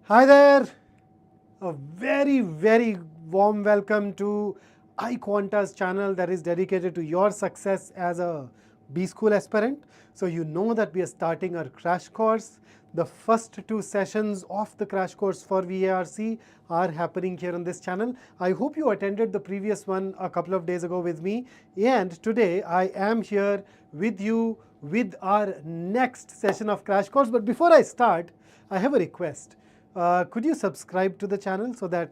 Hi there, a very warm welcome to iQuanta's channel that is dedicated to your success as a B School aspirant. So you know that we are starting our crash course. The first two sessions of the crash course for VARC are happening here on this channel. I hope you attended the previous one a couple of days ago with me, and today I am here with you with our next session of crash course. But before I start, I have a request. Could you subscribe to the channel so that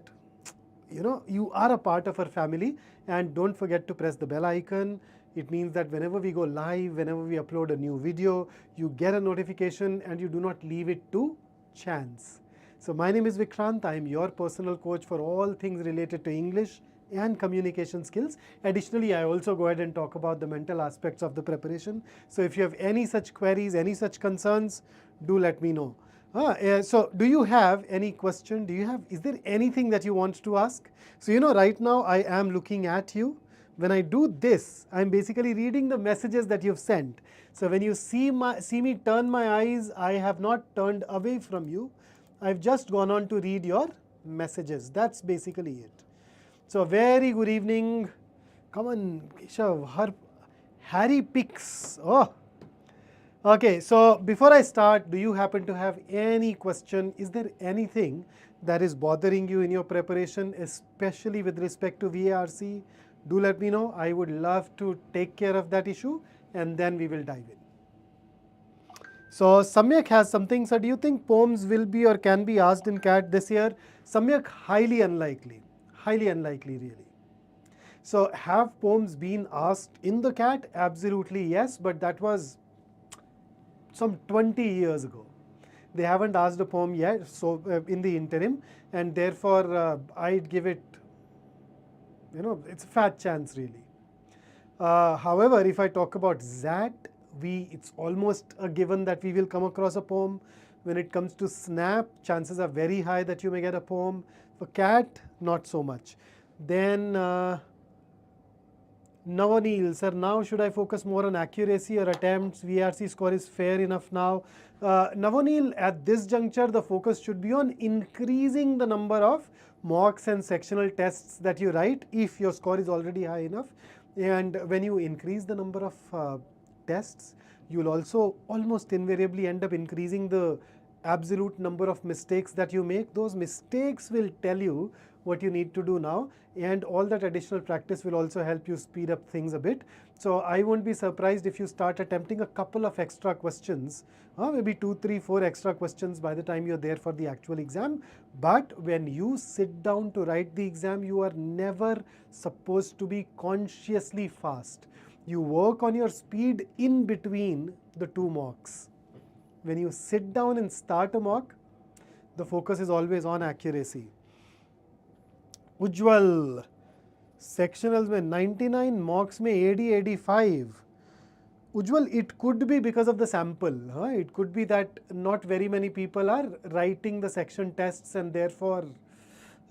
you are a part of our family, and don't forget to press the bell icon. It means that whenever we go live, whenever we upload a new video, you get a notification and you do not leave it to chance. So my name is Vikrant. I am your personal coach for all things related to English and communication skills. Additionally, I also go ahead and talk about the mental aspects of the preparation. So if you have any such queries, any such concerns, do let me know. So do you have any question? Is there anything that you want to ask? So right now I am looking at you. When I do this, I'm basically reading the messages that you've sent. So when you see me turn my eyes, I have not turned away from you. I've just gone on to read your messages. That's basically it. So very good evening. Come on, Keshav. Harry Picks. Oh. Okay, so before I start, do you happen to have any question? Is there anything that is bothering you in your preparation, especially with respect to VARC? Do let me know. I would love to take care of that issue, and then we will dive in. So Samyak has something. So do you think poems will be or can be asked in CAT this year? Samyak, highly unlikely really. So have poems been asked in the CAT? Absolutely yes, but that was some 20 years ago. They haven't asked a poem yet, so in the interim, and therefore I'd give it, it's a fat chance really. However, if I talk about ZAT, it's almost a given that we will come across a poem. When it comes to SNAP, chances are very high that you may get a poem. For CAT, not so much. Then Navaneel, sir, now should I focus more on accuracy or attempts? VRC score is fair enough now. Navaneel, at this juncture, the focus should be on increasing the number of mocks and sectional tests that you write if your score is already high enough. And when you increase the number of tests, you will also almost invariably end up increasing the absolute number of mistakes that you make. Those mistakes will tell you what you need to do now, and all that additional practice will also help you speed up things a bit. So I won't be surprised if you start attempting a couple of extra questions, maybe 2, 3, 4 extra questions by the time you're there for the actual exam. But when you sit down to write the exam, you are never supposed to be consciously fast. You work on your speed in between the two mocks. When you sit down and start a mock, the focus is always on accuracy. Ujjwal, sectionals में 99, mocks में 80, 85. Ujjwal, it could be because of the sample. It could be that not very many people are writing the section tests, and therefore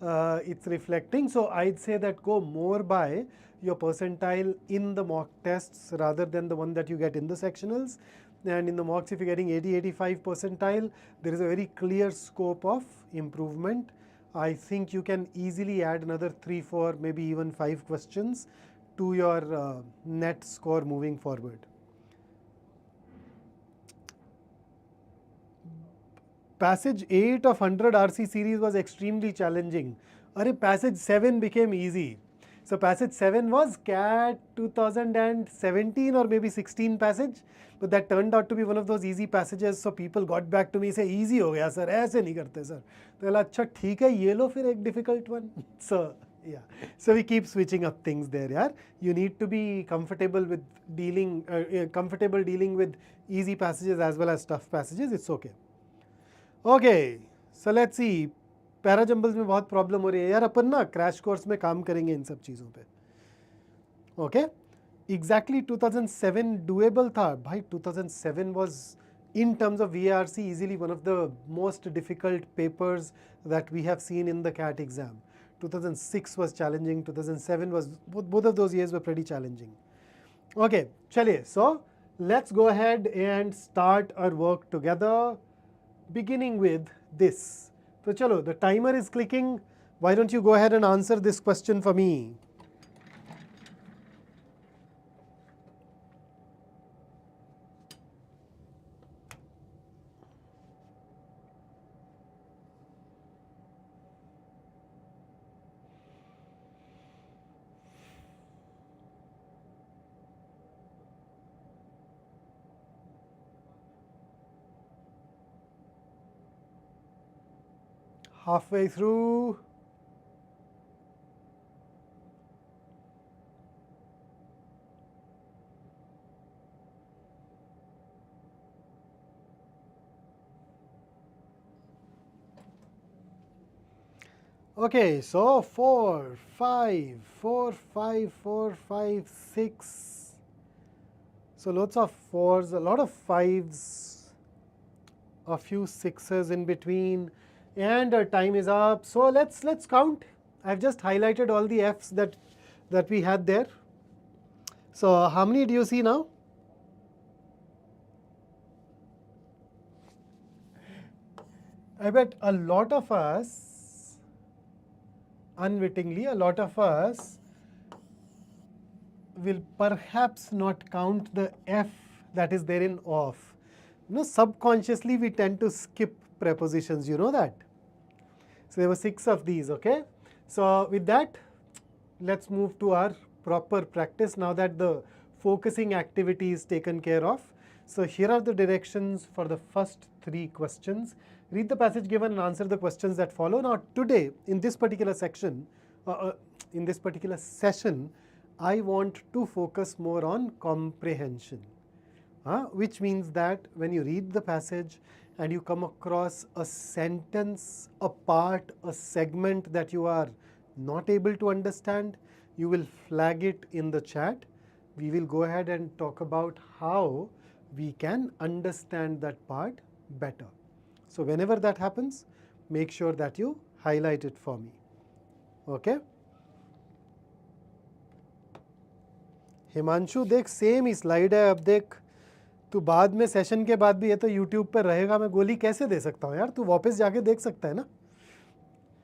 it's reflecting. So I'd say that go more by your percentile in the mock tests rather than the one that you get in the sectionals. And in the mocks, if you're getting 80, 85 percentile, there is a very clear scope of improvement. I think you can easily add another 3, 4, maybe even 5 questions to your net score moving forward. Passage 8 of 100 RC series was extremely challenging. Passage 7 became easy. So passage 7 was CAT 2017 or maybe 16 passage, but that turned out to be one of those easy passages. So people got back to me, say, easy ho gaya sir, aise nahi karte sir. तो बोला अच्छा ठीक है ये लो फिर एक difficult one. So yeah, so we keep switching up things there. यार, you need to be comfortable with dealing with easy passages as well as tough passages. It's okay. Okay, so let's see. Parajumbles में बहुत problem हो रही है यार. अपन ना crash course में काम करेंगे इन सब चीज़ों पे. ओके, एग्जैक्टली 2007 डुएबल था भाई. 2007 was in terms of VARC easily one of the most difficult papers that we have seen in the CAT exam. 2006 was challenging. 2007 was, both of those years were pretty challenging. Okay, chaliye. So let's go ahead and start our work together, beginning with this. तो चलो, the timer is clicking. Why don't you go ahead and answer this question for me? Halfway through. Okay, so 4, 5, 4, 5, 4, 5, 6. So lots of 4s, a lot of 5s, a few 6s in between, and our time is up. So let's count. I've just highlighted all the Fs that we had there. So how many do you see now? I bet a lot of us, unwittingly, a lot of us will perhaps not count the F that is there in off. You know, subconsciously we tend to skip prepositions, you know that. So there were 6 of these, okay. So with that, let's move to our proper practice now that the focusing activity is taken care of. So here are the directions for the first 3 questions. Read the passage given and answer the questions that follow. Now today, in this particular section, I want to focus more on comprehension. Which means that when you read the passage and you come across a sentence, a part, a segment that you are not able to understand, you will flag it in the chat. We will go ahead and talk about how we can understand that part better. So whenever that happens, make sure that you highlight it for me. Okay? Himanshu देख same ही slide है, अब देख तू बाद में session के बाद भी ये तो यूट्यूब पर रहेगा, मैं गोली कैसे दे सकता हूँ यार, तू वापस जाके देख सकता है ना.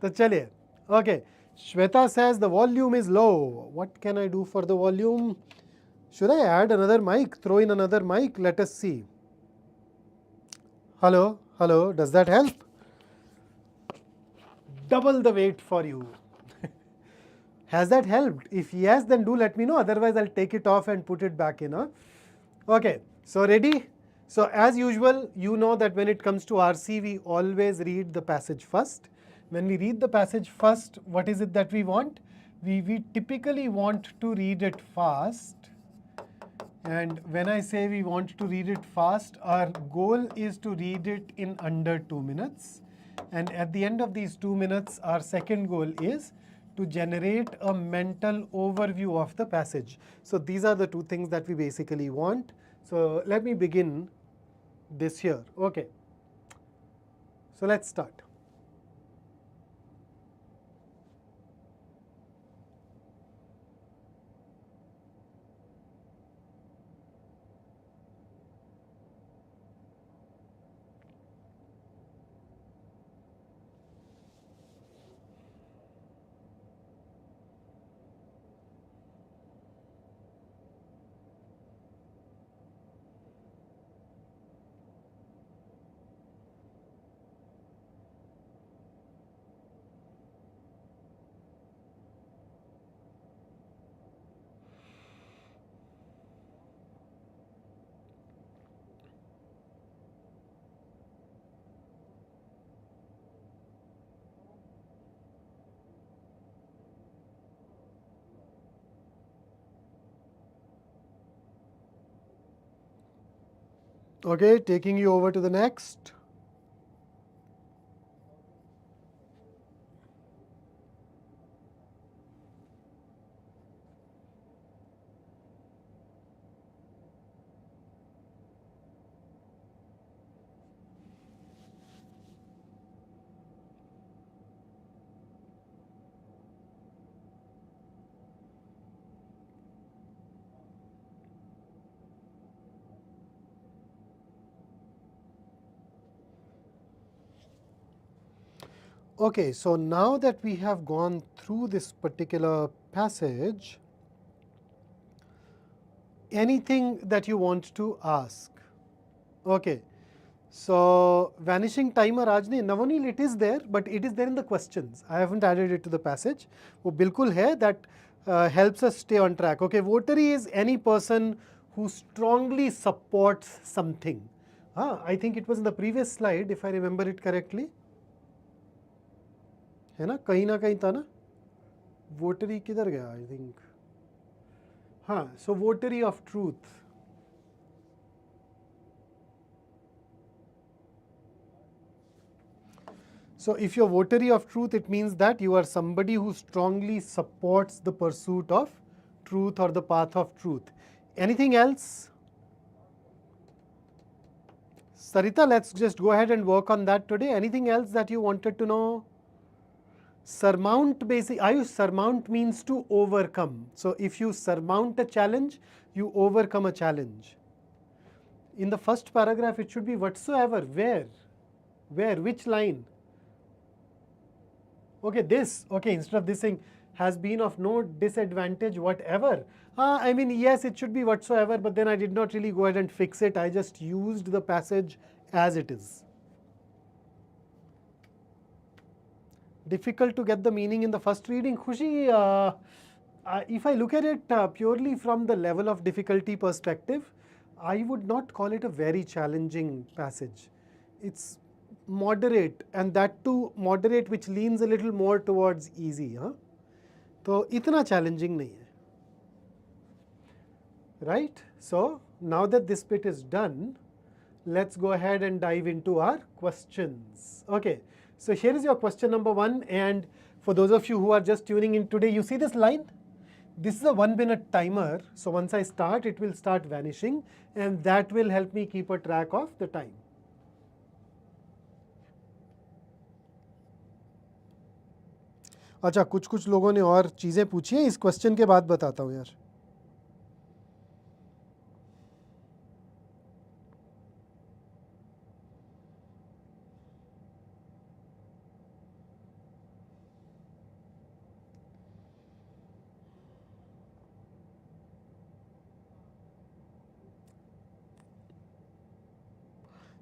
तो चलिए, okay. Shweta says the volume is low. What can I do for the volume? Should I add another mic? Throw in another mic? Let us see. Hello, hello. Does that help? Double the weight for you. Has that helped? If yes, then do let me know. Otherwise, I'll take it off and put it back in. Okay, so ready? So as usual, you know that when it comes to RC, we always read the passage first. When we read the passage first, what is it that we want? We typically want to read it fast. And when I say we want to read it fast, our goal is to read it in under 2 minutes. And at the end of these 2 minutes, our second goal is to generate a mental overview of the passage. So these are the 2 things that we basically want. So let me begin this here. Okay. So let's start. Okay, taking you over to the next. Okay, so now that we have gone through this particular passage, anything that you want to ask? Okay, so vanishing timer Rajni, Navonil, it is there, but it is there in the questions. I haven't added it to the passage. वो बिल्कुल है, that helps us stay on track. Okay, votary is any person who strongly supports something. I think it was in the previous slide, if I remember it correctly. है ना कहीं था ना वोटरी किधर गया आई थिंक हाँ so votary of truth so if you're votary of truth it means that you are somebody who strongly supports the pursuit of truth or the path of truth. Anything else? Sarita, let's just go ahead and work on that today. Anything else that you wanted to know? Surmount, Ayush, surmount means to overcome. So if you surmount a challenge, you overcome a challenge. In the first paragraph, it should be whatsoever. Where? Which line? Okay, this. Okay, instead of this thing, has been of no disadvantage whatever. I mean, yes, it should be whatsoever, but then I did not really go ahead and fix it. I just used the passage as it is. Difficult to get the meaning in the first reading. Khushi, if I look at it purely from the level of difficulty perspective, I would not call it a very challenging passage. It's moderate, and that too moderate which leans a little more towards easy. So, itna challenging nahi hai. Right? So, now that this bit is done, let's go ahead and dive into our questions. Okay. So here is your question number 1, and for those of you who are just tuning in today, you see this line? This is a 1-minute timer. So once I start, it will start vanishing, and that will help me keep a track of the time. अच्छा, कुछ लोगों ने और चीज़ें पूछी हैं, इस question के बाद बताता हूँ यार.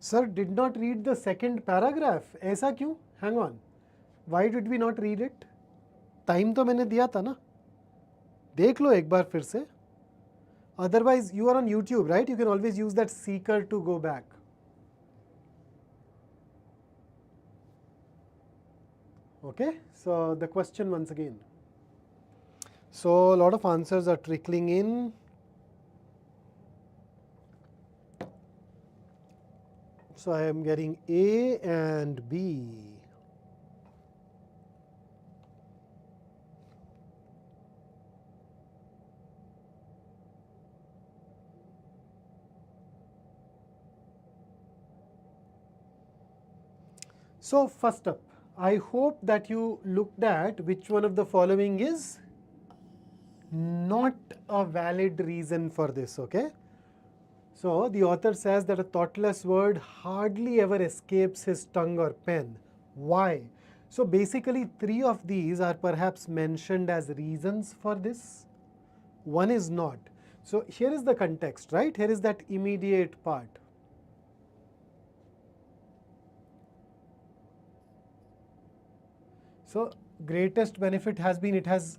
Sir, did not read the second paragraph. ऐसा क्यों? Hang on. Why did we not read it? Time तो मैंने दिया था ना. देख लो एक बार फिर से. Otherwise, you are on YouTube, right? You can always use that seeker to go back. Okay, so the question once again. So a lot of answers are trickling in. So I am getting A and B. So first up, I hope that you looked at which one of the following is not a valid reason for this, okay? So the author says that a thoughtless word hardly ever escapes his tongue or pen. Why? So basically 3 of these are perhaps mentioned as reasons for this. One is not. So here is the context, right? Here is that immediate part. So greatest benefit has been it has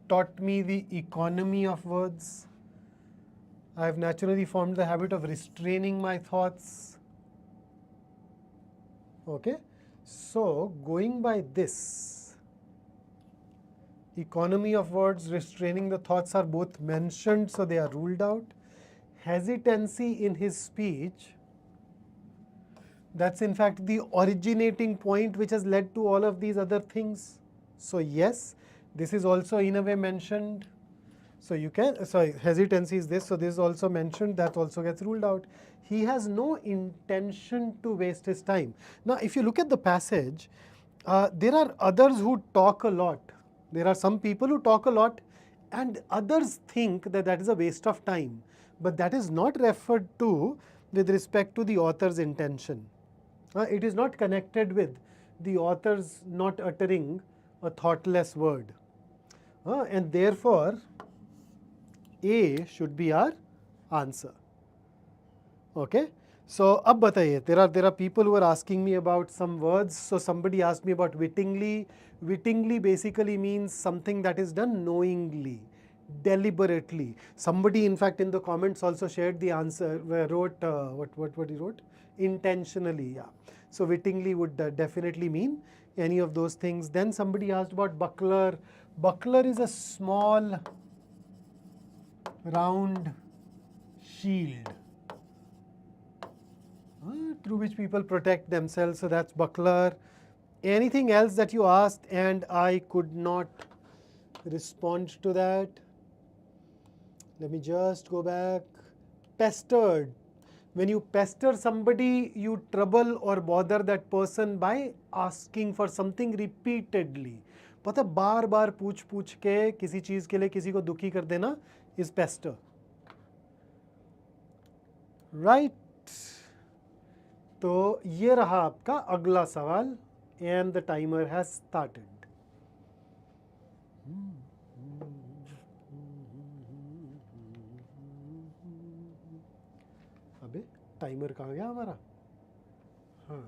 taught me the economy of words. I have naturally formed the habit of restraining my thoughts. Okay. So going by this, economy of words, restraining the thoughts are both mentioned, so they are ruled out. Hesitancy in his speech, that's in fact the originating point which has led to all of these other things. So yes, this is also in a way mentioned. So you can, sorry, hesitancy is this, so this is also mentioned, that also gets ruled out. He has no intention to waste his time. Now if you look at the passage, there are others who talk a lot. There are some people who talk a lot, and others think that that is a waste of time. But that is not referred to with respect to the author's intention. It is not connected with the author's not uttering a thoughtless word. And therefore, A should be our answer. Okay. So, अब बताइए, there are people who are asking me about some words. So, somebody asked me about wittingly. Wittingly basically means something that is done knowingly, deliberately. Somebody, in fact, in the comments also shared the answer. Wrote what he wrote? Intentionally. Yeah. So, wittingly would definitely mean any of those things. Then somebody asked about buckler. Buckler is a small round shield through which people protect themselves. So that's buckler. Anything else that you asked and I could not respond to that? Let me just go back. Pestered. When you pester somebody, you trouble or bother that person by asking for something repeatedly. पता बार बार पूछ पूछ के किसी चीज के लिए किसी को दुखी कर देना is pester. Right? तो ये रहा आपका अगला सवाल and the timer has started. अबे टाइमर कहाँ गया हमारा? हाँ.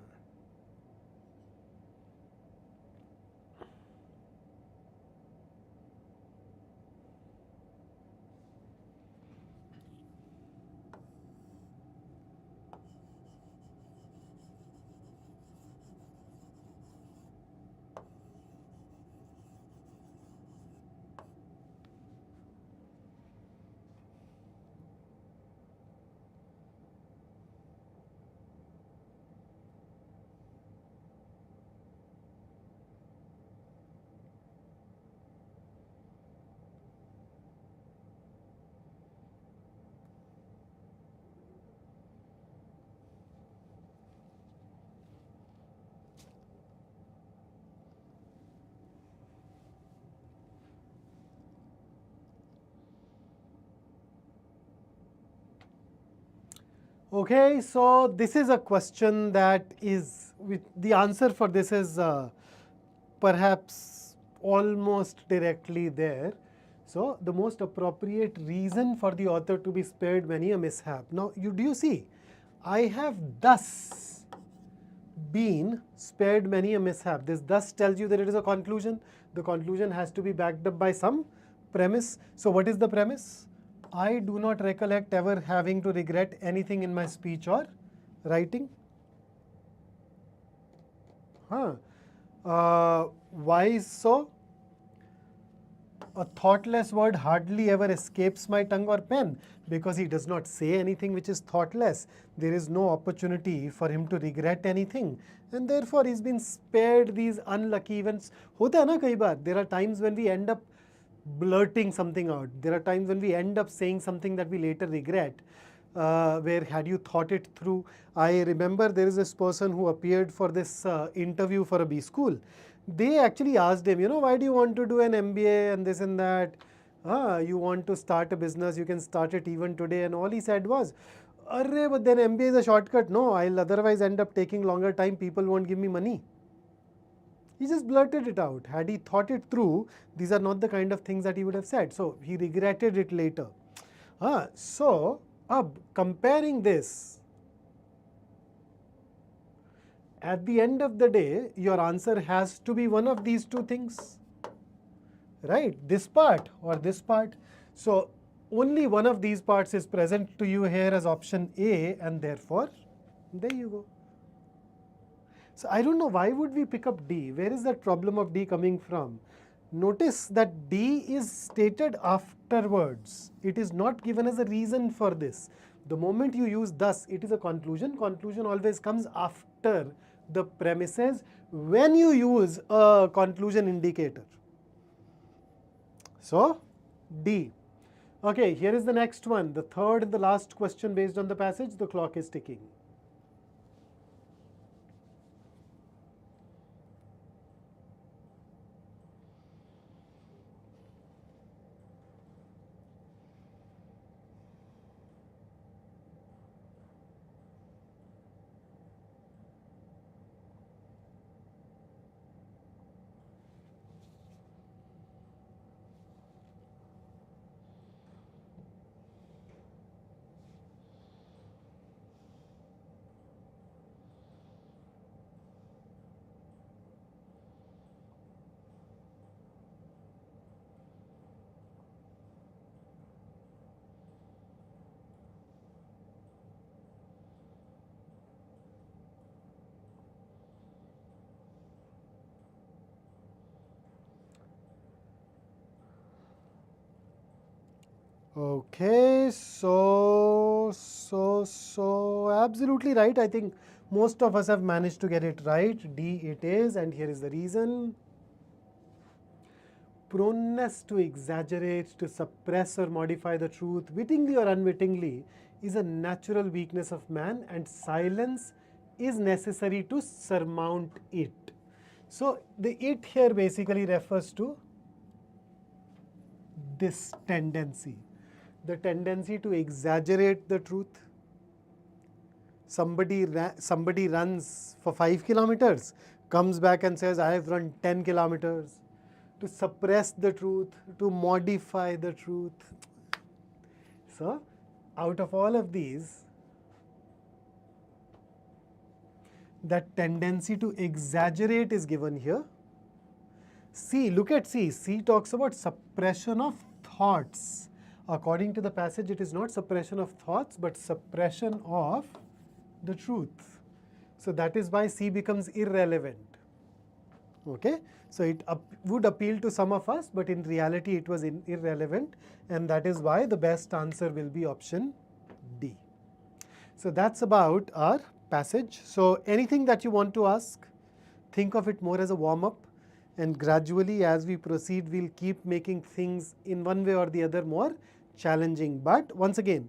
Okay, so this is a question that is, the answer for this is perhaps almost directly there. So, the most appropriate reason for the author to be spared many a mishap. Now, do you see? I have thus been spared many a mishap. This thus tells you that it is a conclusion. The conclusion has to be backed up by some premise. So, what is the premise? I do not recollect ever having to regret anything in my speech or writing. Why so? A thoughtless word hardly ever escapes my tongue or pen, because he does not say anything which is thoughtless. There is no opportunity for him to regret anything, and therefore he's been spared these unlucky events. होता है ना कई बार. There are times when we end up blurting something out. There are times when we end up saying something that we later regret, where had you thought it through. I remember there is this person who appeared for this interview for a B school. They actually asked him, why do you want to do an MBA and this and that? You want to start a business, you can start it even today. And all he said was, Arre, but then MBA is a shortcut. No, I'll otherwise end up taking longer time. People won't give me money. He just blurted it out. Had he thought it through, these are not the kind of things that he would have said. So he regretted it later. So, comparing this, at the end of the day, your answer has to be one of these two things, right? This part or this part. So only one of these parts is present to you here as option A, and therefore, there you go. So I don't know why would we pick up D. Where is that problem of D coming from? Notice that D is stated afterwards. It is not given as a reason for this. The moment you use thus, it is a conclusion. Conclusion always comes after the premises when you use a conclusion indicator. So, D. Okay, here is the next one. The third and the last question based on the passage. The clock is ticking. Okay, so absolutely right. I think most of us have managed to get it right. D it is, and here is the reason. Proneness to exaggerate, to suppress or modify the truth, wittingly or unwittingly, is a natural weakness of man, and silence is necessary to surmount it. So the it here basically refers to this tendency, the tendency to exaggerate the truth. Somebody runs for 5 kilometers, comes back and says, I have run 10 kilometers. To suppress the truth, to modify the truth. So, out of all of these, that tendency to exaggerate is given here. C, look at C. C talks about suppression of thoughts. According to the passage, it is not suppression of thoughts, but suppression of the truth. So that is why C becomes irrelevant. Okay, so it would appeal to some of us, but in reality it was irrelevant, and that is why the best answer will be option D. So that's about our passage. So anything that you want to ask, think of it more as a warm-up, and gradually as we proceed, we'll keep making things in one way or the other more challenging. But once again,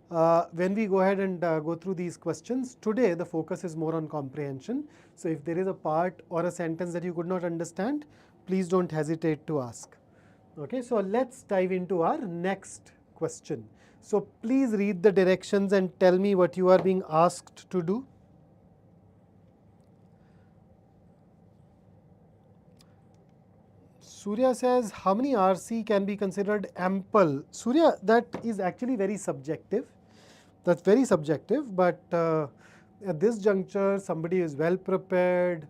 when we go ahead and go through these questions, today the focus is more on comprehension. So if there is a part or a sentence that you could not understand, please don't hesitate to ask. Okay, so let's dive into our next question. So please read the directions and tell me what you are being asked to do. Surya says, how many RC can be considered ample? Surya, that is actually very subjective. That's very subjective, but at this juncture, somebody is well prepared.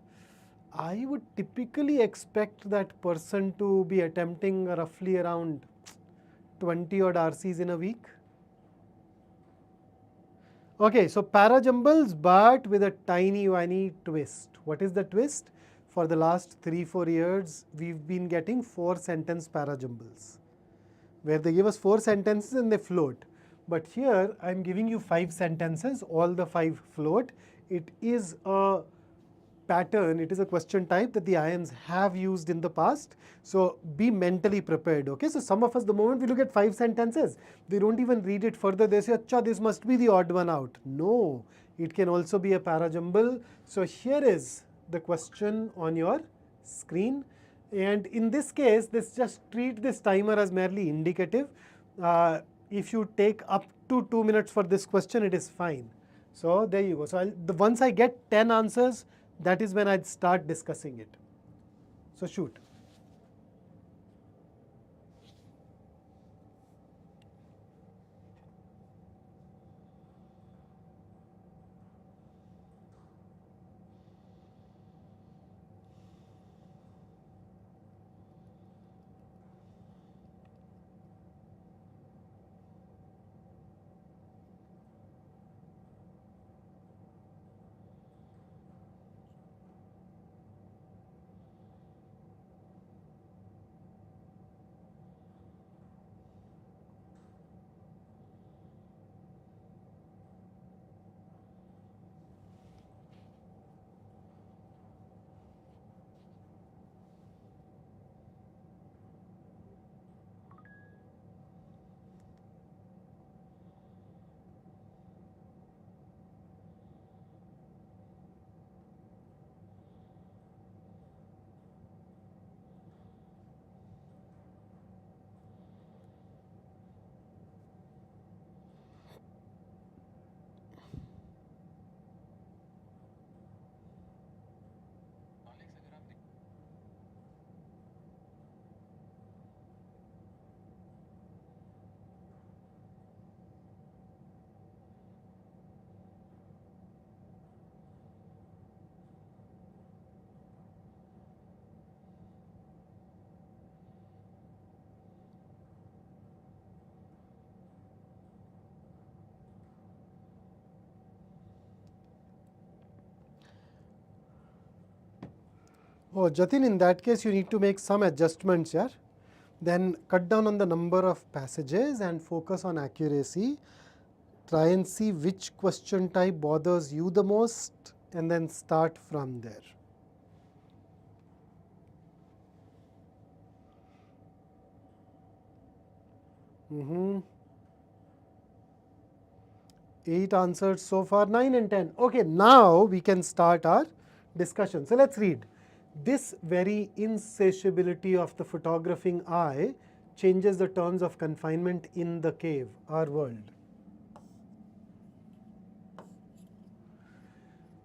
I would typically expect that person to be attempting roughly around 20 odd RCs in a week. Okay, so parajumbles, but with a tiny twist. What is the twist? For the last 3-4 years, we've been getting 4-sentence parajumbles, where they give us 4 sentences and they float. But here, I'm giving you 5 sentences, all the 5 float. It is a pattern, it is a question type that the IIMs have used in the past. So be mentally prepared, okay? So some of us, the moment we look at 5 sentences, they don't even read it further. They say, acha, this must be the odd one out. No, it can also be a parajumble. So here is the question on your screen. And in this case, just treat this timer as merely indicative. If you take up to 2 minutes for this question, it is fine. So there you go. So once I get 10 answers, that is when I'd start discussing it. So shoot. Oh, Jatin, in that case, you need to make some adjustments, yeah? Then cut down on the number of passages and focus on accuracy. Try and see which question type bothers you the most and then start from there. Mm-hmm. 8 answers so far, 9 and 10. Okay, now we can start our discussion. So let's read. This very insatiability of the photographing eye changes the terms of confinement in the cave, our world.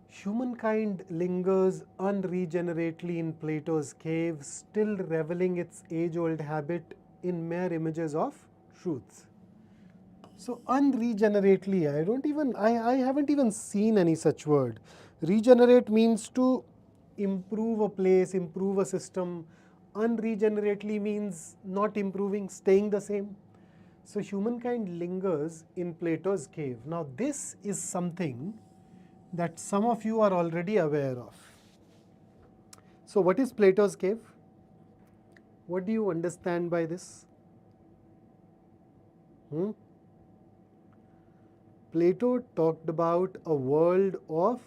Humankind lingers unregenerately in Plato's cave, still reveling its age-old habit in mere images of truths. So unregenerately, I haven't even seen any such word. Regenerate means to improve a place, improve a system. Unregenerately means not improving, staying the same. So humankind lingers in Plato's cave. Now this is something that some of you are already aware of. So what is Plato's cave? What do you understand by this? Plato talked about a world of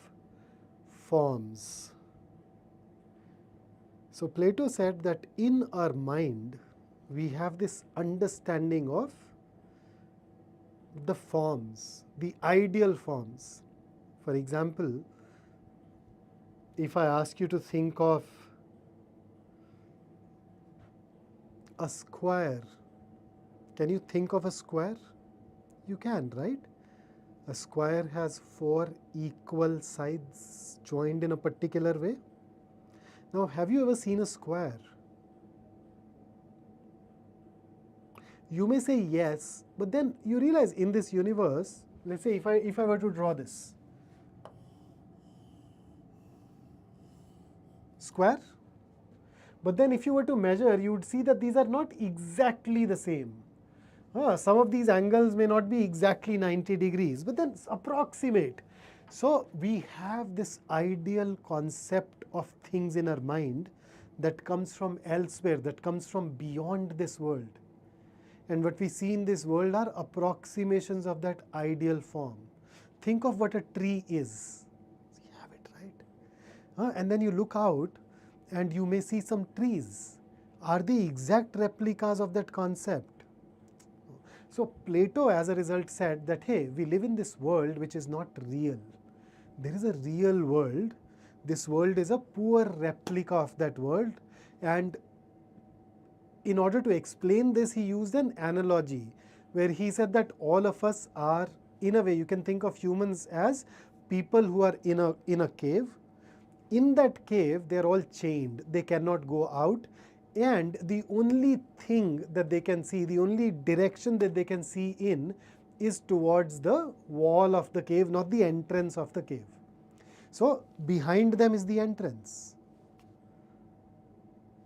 forms. So Plato said that in our mind, we have this understanding of the forms, the ideal forms. For example, if I ask you to think of a square, can you think of a square? You can, right? A square has 4 equal sides joined in a particular way. Now, have you ever seen a square? You may say yes, but then you realize in this universe, let's say if I were to draw this square, but then if you were to measure, you would see that these are not exactly the same. Some of these angles may not be exactly 90 degrees, but then it's approximate. So we have this ideal concept of things in our mind that comes from elsewhere, that comes from beyond this world. And what we see in this world are approximations of that ideal form. Think of what a tree is. You have it, right? And then you look out and you may see some trees. Are they exact replicas of that concept? So Plato as a result said that, hey, we live in this world which is not real. There is a real world. This world is a poor replica of that world. And in order to explain this, he used an analogy where he said that all of us are, in a way, you can think of humans as people who are in a cave. In that cave, they are all chained. They cannot go out. And the only thing that they can see, the only direction that they can see in is towards the wall of the cave, not the entrance of the cave. So behind them is the entrance.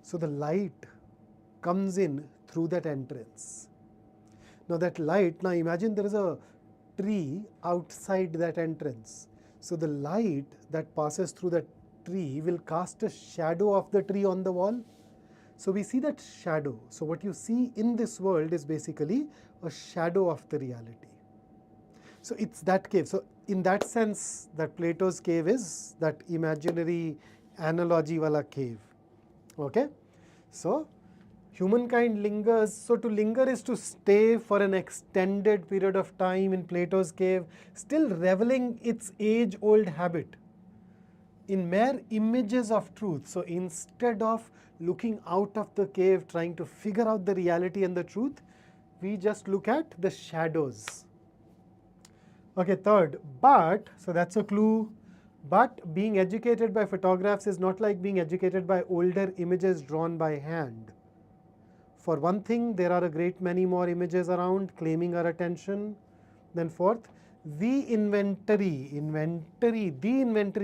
So the light comes in through that entrance. Now that light, now imagine there is a tree outside that entrance. So the light that passes through that tree will cast a shadow of the tree on the wall. So we see that shadow. So what you see in this world is basically a shadow of the reality. So it's that cave. So in that sense, that Plato's cave is that imaginary analogy wala cave. Okay? So humankind lingers. So to linger is to stay for an extended period of time in Plato's cave, still reveling its age-old habit in mere images of truth. So instead of looking out of the cave, trying to figure out the reality and the truth, we just look at the shadows. Okay, third, but, so that's a clue, but being educated by photographs is not like being educated by older images drawn by hand. For one thing, there are a great many more images around claiming our attention. Then fourth, the inventory,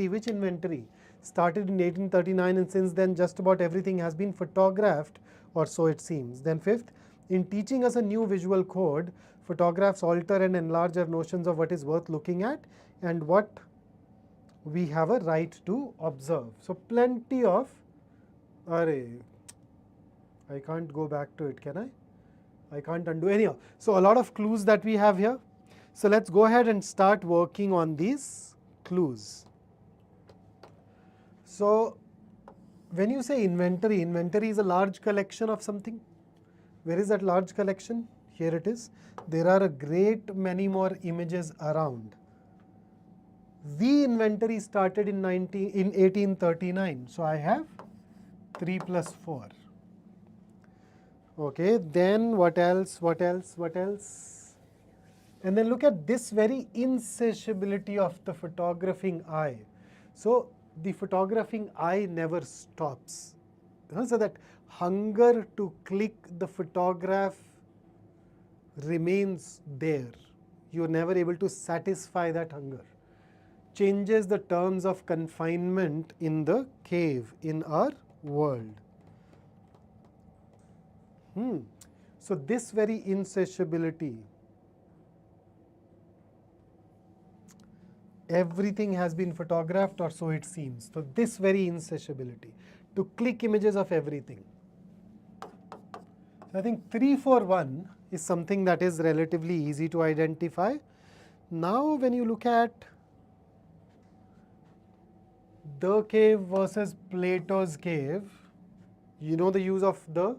which inventory? Started in 1839 and since then just about everything has been photographed, or so it seems. Then fifth, in teaching us a new visual code, photographs alter and enlarge our notions of what is worth looking at and what we have a right to observe. So plenty of, I can't go back to it, can I? I can't undo anyhow. So a lot of clues that we have here. So let's go ahead and start working on these clues. So when you say inventory, inventory is a large collection of something. Where is that large collection? Here it is. There are a great many more images around. The inventory started in 1839. So I have 3 plus 4. Okay, then what else, what else, what else? And then look at this very insatiability of the photographing eye. So the photographing eye never stops. So that hunger to click the photograph remains there. You're never able to satisfy that hunger. Changes the terms of confinement in the cave in our world. So this very insatiability, everything has been photographed, or so it seems. So this very insatiability to click images of everything. So I think 341 is something that is relatively easy to identify. Now when you look at the cave versus Plato's cave, you know the use of the.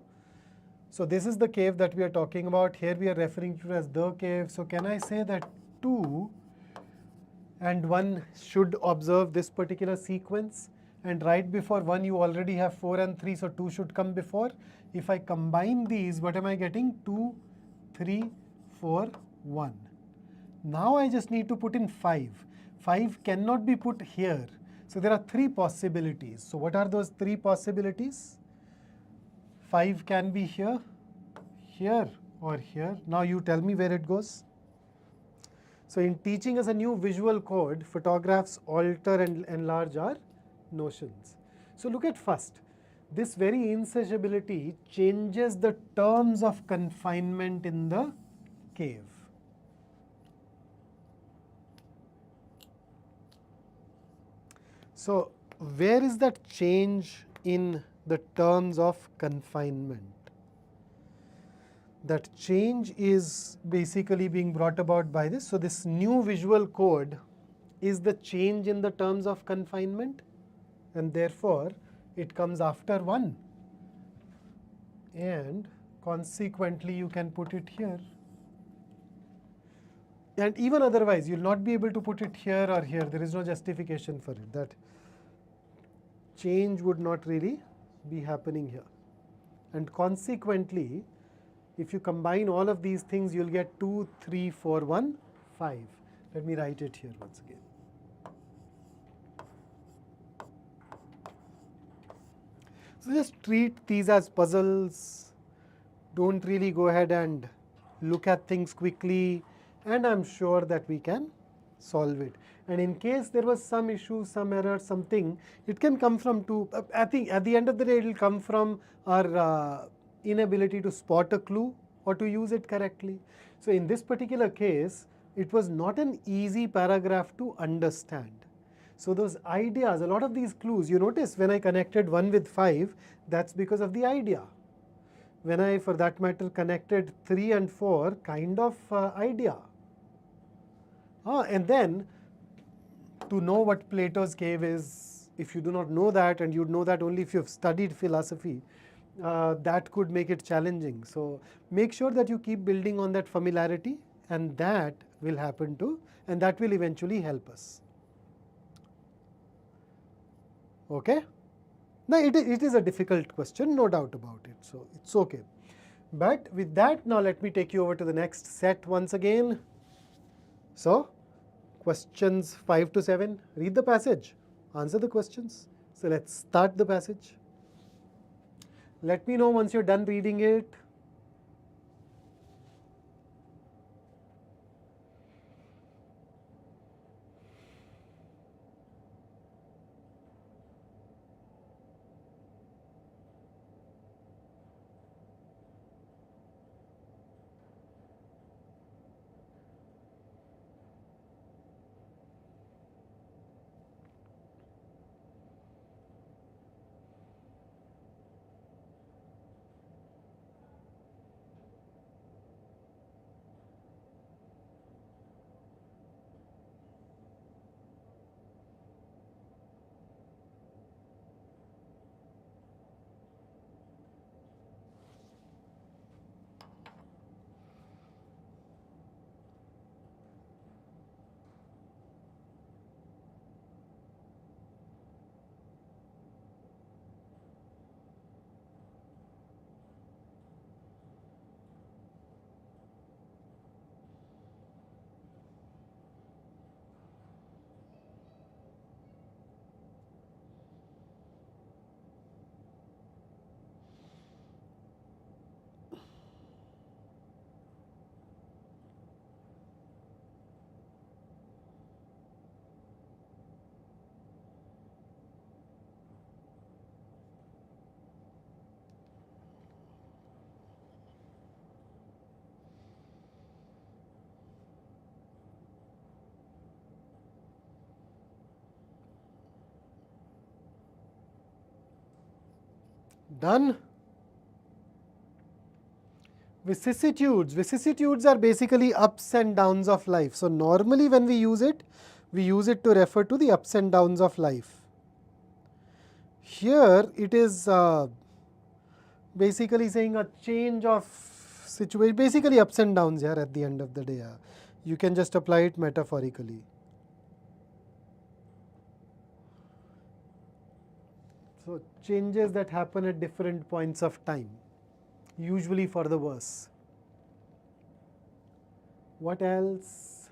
So this is the cave that we are talking about. Here we are referring to it as the cave. So can I say that 2 and 1 should observe this particular sequence? And right before 1 you already have 4 and 3, so 2 should come before. If I combine these, what am I getting? 2, 3, 4, 1. Now I just need to put in 5. 5 cannot be put here. So there are 3 possibilities. So what are those 3 possibilities? 5 can be here, here, or here. Now you tell me where it goes. So in teaching us a new visual code, photographs alter and enlarge our notions. So look at first. This very insatiability changes the terms of confinement in the cave. So where is that change in the terms of confinement? That change is basically being brought about by this. So this new visual code is the change in the terms of confinement, and therefore it comes after 1. And consequently you can put it here. And even otherwise you'll not be able to put it here or here. There is no justification for it. That change would not really be happening here. And consequently, if you combine all of these things, you'll get 2, 3, 4, 1, 5. Let me write it here once again. So just treat these as puzzles. Don't really go ahead and look at things quickly, and I'm sure that we can solve it. And in case there was some issue, some error, something, it can come from two. I think at the end of the day, it will come from our inability to spot a clue or to use it correctly. So in this particular case, it was not an easy paragraph to understand. So those ideas, a lot of these clues, you notice when I connected 1 with 5, that's because of the idea. When I, for that matter, connected 3 and 4, kind of idea. And then, to know what Plato's cave is, if you do not know that, and you'd know that only if you've studied philosophy, that could make it challenging. So make sure that you keep building on that familiarity, and that will happen too, and that will eventually help us. Okay? Now it is a difficult question, no doubt about it, so it's okay. But with that, now let me take you over to the next set once again. So questions 5 to 7, read the passage, answer the questions. So let's start the passage. Let me know once you're done reading it. Done. Vicissitudes. Vicissitudes are basically ups and downs of life. So normally when we use it to refer to the ups and downs of life. Here it is basically saying a change of situation, basically ups and downs here at the end of the day. You can just apply it metaphorically. So changes that happen at different points of time, usually for the worse. What else?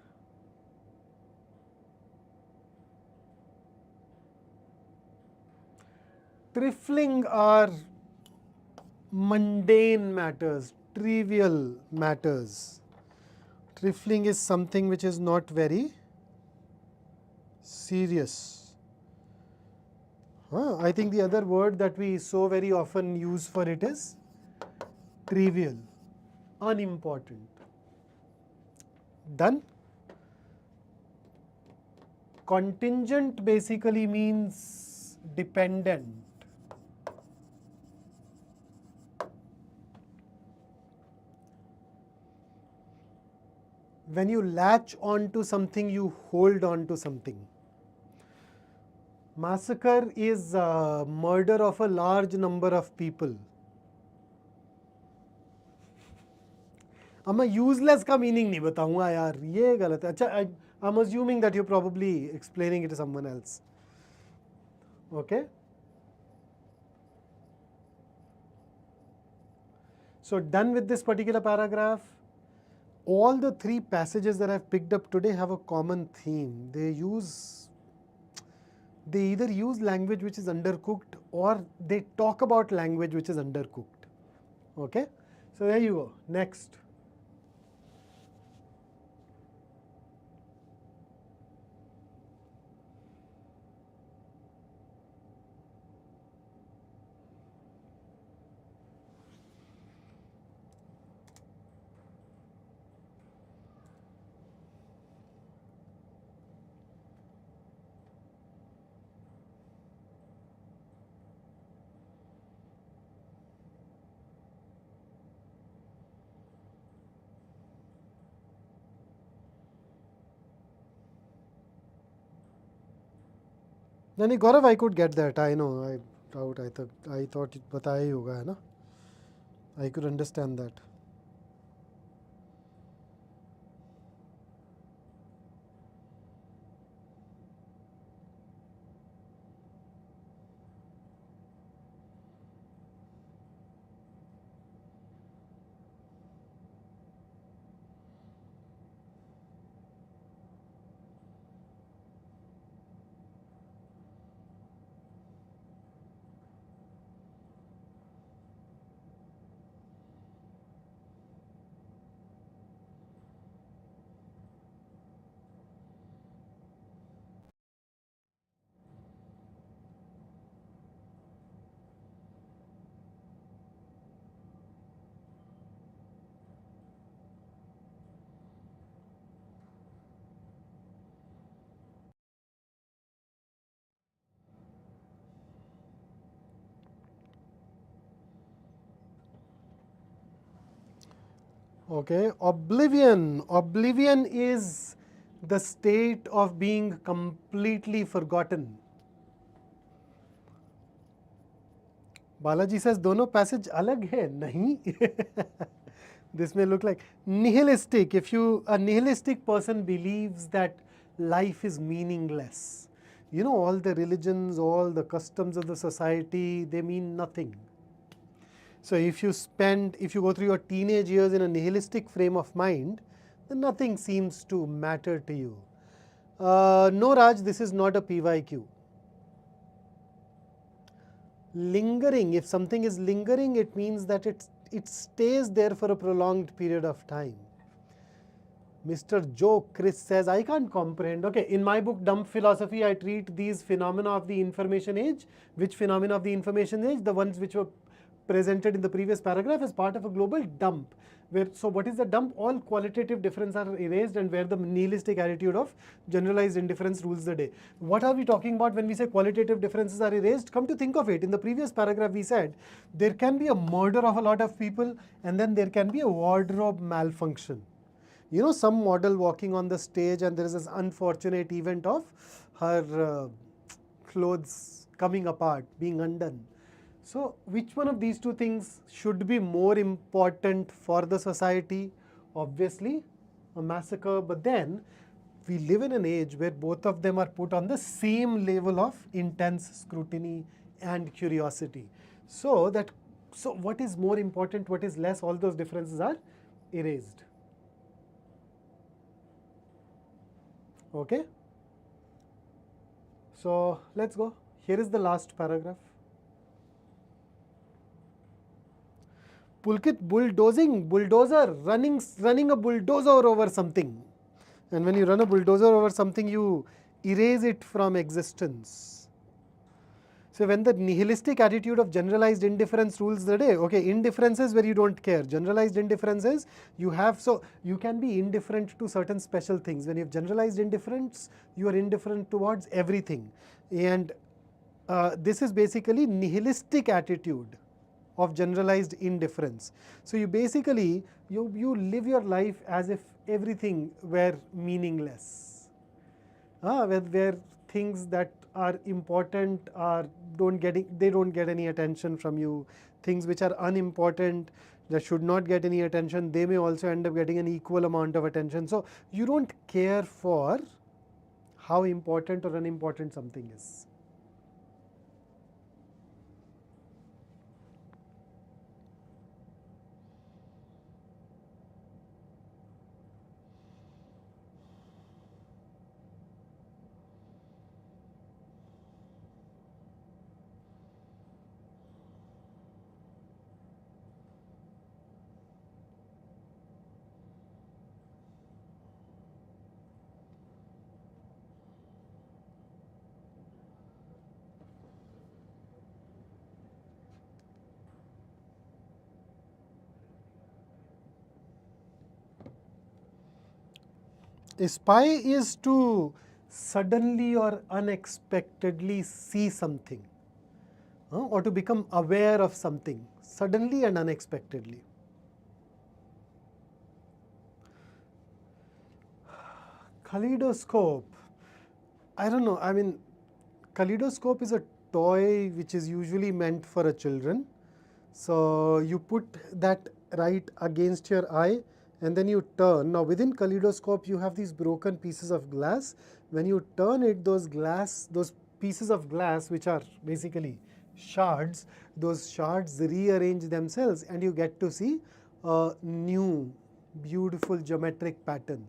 Trifling are mundane matters, trivial matters. Trifling is something which is not very serious. I think the other word that we so very often use for it is trivial, unimportant. Done. Contingent basically means dependent. When you latch on to something, you hold on to something. Massacre is murder of a large number of people. अब मैं useless का meaning नहीं बताऊंगा यार, ये गलत है. अच्छा, I'm assuming that you're probably explaining it to someone else. Okay. So done with this particular paragraph. All the three passages that I've picked up today have a common theme. They either use language which is undercooked or they talk about language which is undercooked. Okay. So there you go. Next. नहीं गौरव, I could get that. I know. I thought it बताया ही होगा, है ना? I could understand that. Okay, oblivion. Oblivion is the state of being completely forgotten. Balaji says दोनों passage अलग है. नहीं. This may look like nihilistic. If a nihilistic person believes that life is meaningless, you know, all the religions, all the customs of the society, they mean nothing. So if you go through your teenage years in a nihilistic frame of mind, then nothing seems to matter to you. No, Raj, this is not a PYQ. Lingering, if something is lingering, it means that it stays there for a prolonged period of time. Mr. Joe Chris says, I can't comprehend. Okay, in my book, Dumb Philosophy, I treat these phenomena of the information age. Which phenomena of the information age? The ones which were presented in the previous paragraph as part of a global dump. So what is the dump? All qualitative differences are erased, and where the nihilistic attitude of generalized indifference rules the day. What are we talking about when we say qualitative differences are erased? Come to think of it, in the previous paragraph we said there can be a murder of a lot of people, and then there can be a wardrobe malfunction. You know, some model walking on the stage and there is this unfortunate event of her clothes coming apart, being undone. So which one of these two things should be more important for the society? Obviously a massacre, but then we live in an age where both of them are put on the same level of intense scrutiny and curiosity. So what is more important, what is less, all those differences are erased. Okay. So let's go. Here is the last paragraph. Pulkit, bulldozer, running a bulldozer over something. And when you run a bulldozer over something, you erase it from existence. So when the nihilistic attitude of generalized indifference rules the day, okay, indifference is where you don't care. Generalized indifference is you have, so you can be indifferent to certain special things. When you have generalized indifference, you are indifferent towards everything. And this is basically nihilistic attitude of generalized indifference. So you basically, you live your life as if everything were meaningless. Where things that are important don't get any attention from you. Things which are unimportant, that should not get any attention, they may also end up getting an equal amount of attention. So you don't care for how important or unimportant something is. A spy is to suddenly or unexpectedly see something, or to become aware of something suddenly and unexpectedly. Kaleidoscope. I don't know. I mean, kaleidoscope is a toy which is usually meant for a children. So you put that right against your eye and then you turn. Now within kaleidoscope you have these broken pieces of glass. When you turn it, those pieces of glass, which are basically shards, those shards rearrange themselves and you get to see a new beautiful geometric pattern.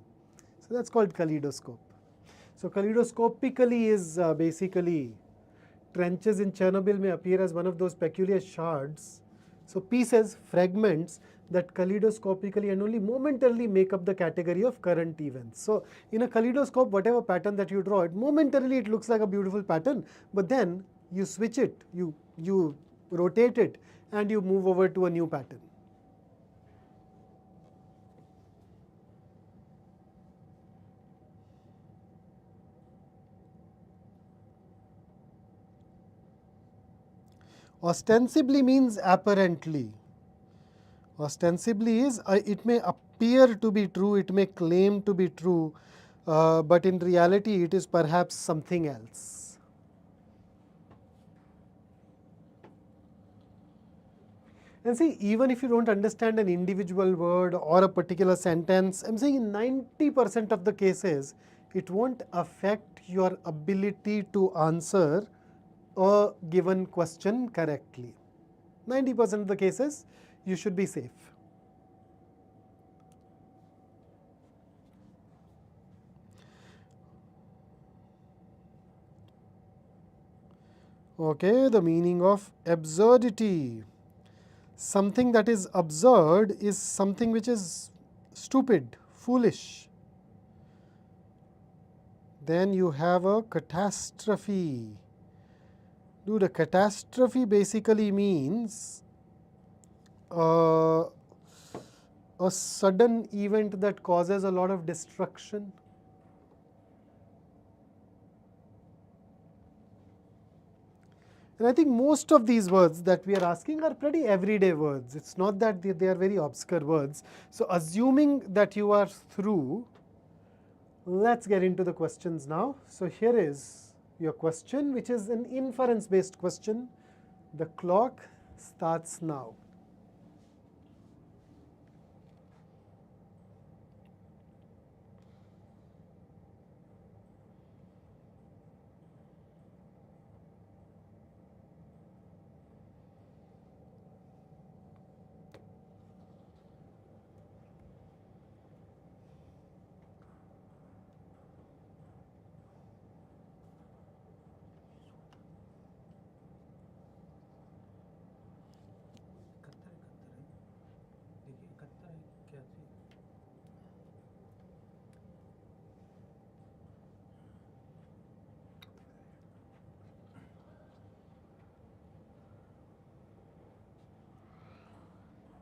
So that's called kaleidoscope. So kaleidoscopically is basically trenches in Chernobyl may appear as one of those peculiar shards. So pieces, fragments that kaleidoscopically and only momentarily make up the category of current events. So in a kaleidoscope, whatever pattern that you draw, momentarily it looks like a beautiful pattern, but then you switch it, you rotate it and you move over to a new pattern. Ostensibly means apparently. Ostensibly is, it may appear to be true, it may claim to be true, but in reality it is perhaps something else. And see, even if you don't understand an individual word or a particular sentence, I'm saying in 90% of the cases, it won't affect your ability to answer a given question correctly. 90% of the cases, you should be safe. Okay, the meaning of absurdity. Something that is absurd is something which is stupid, foolish. Then you have a catastrophe. Dude, a catastrophe basically means a sudden event that causes a lot of destruction. And I think most of these words that we are asking are pretty everyday words. It's not that they are very obscure words. So assuming that you are through, let's get into the questions now. So here is your question, which is an inference based question. The clock starts now.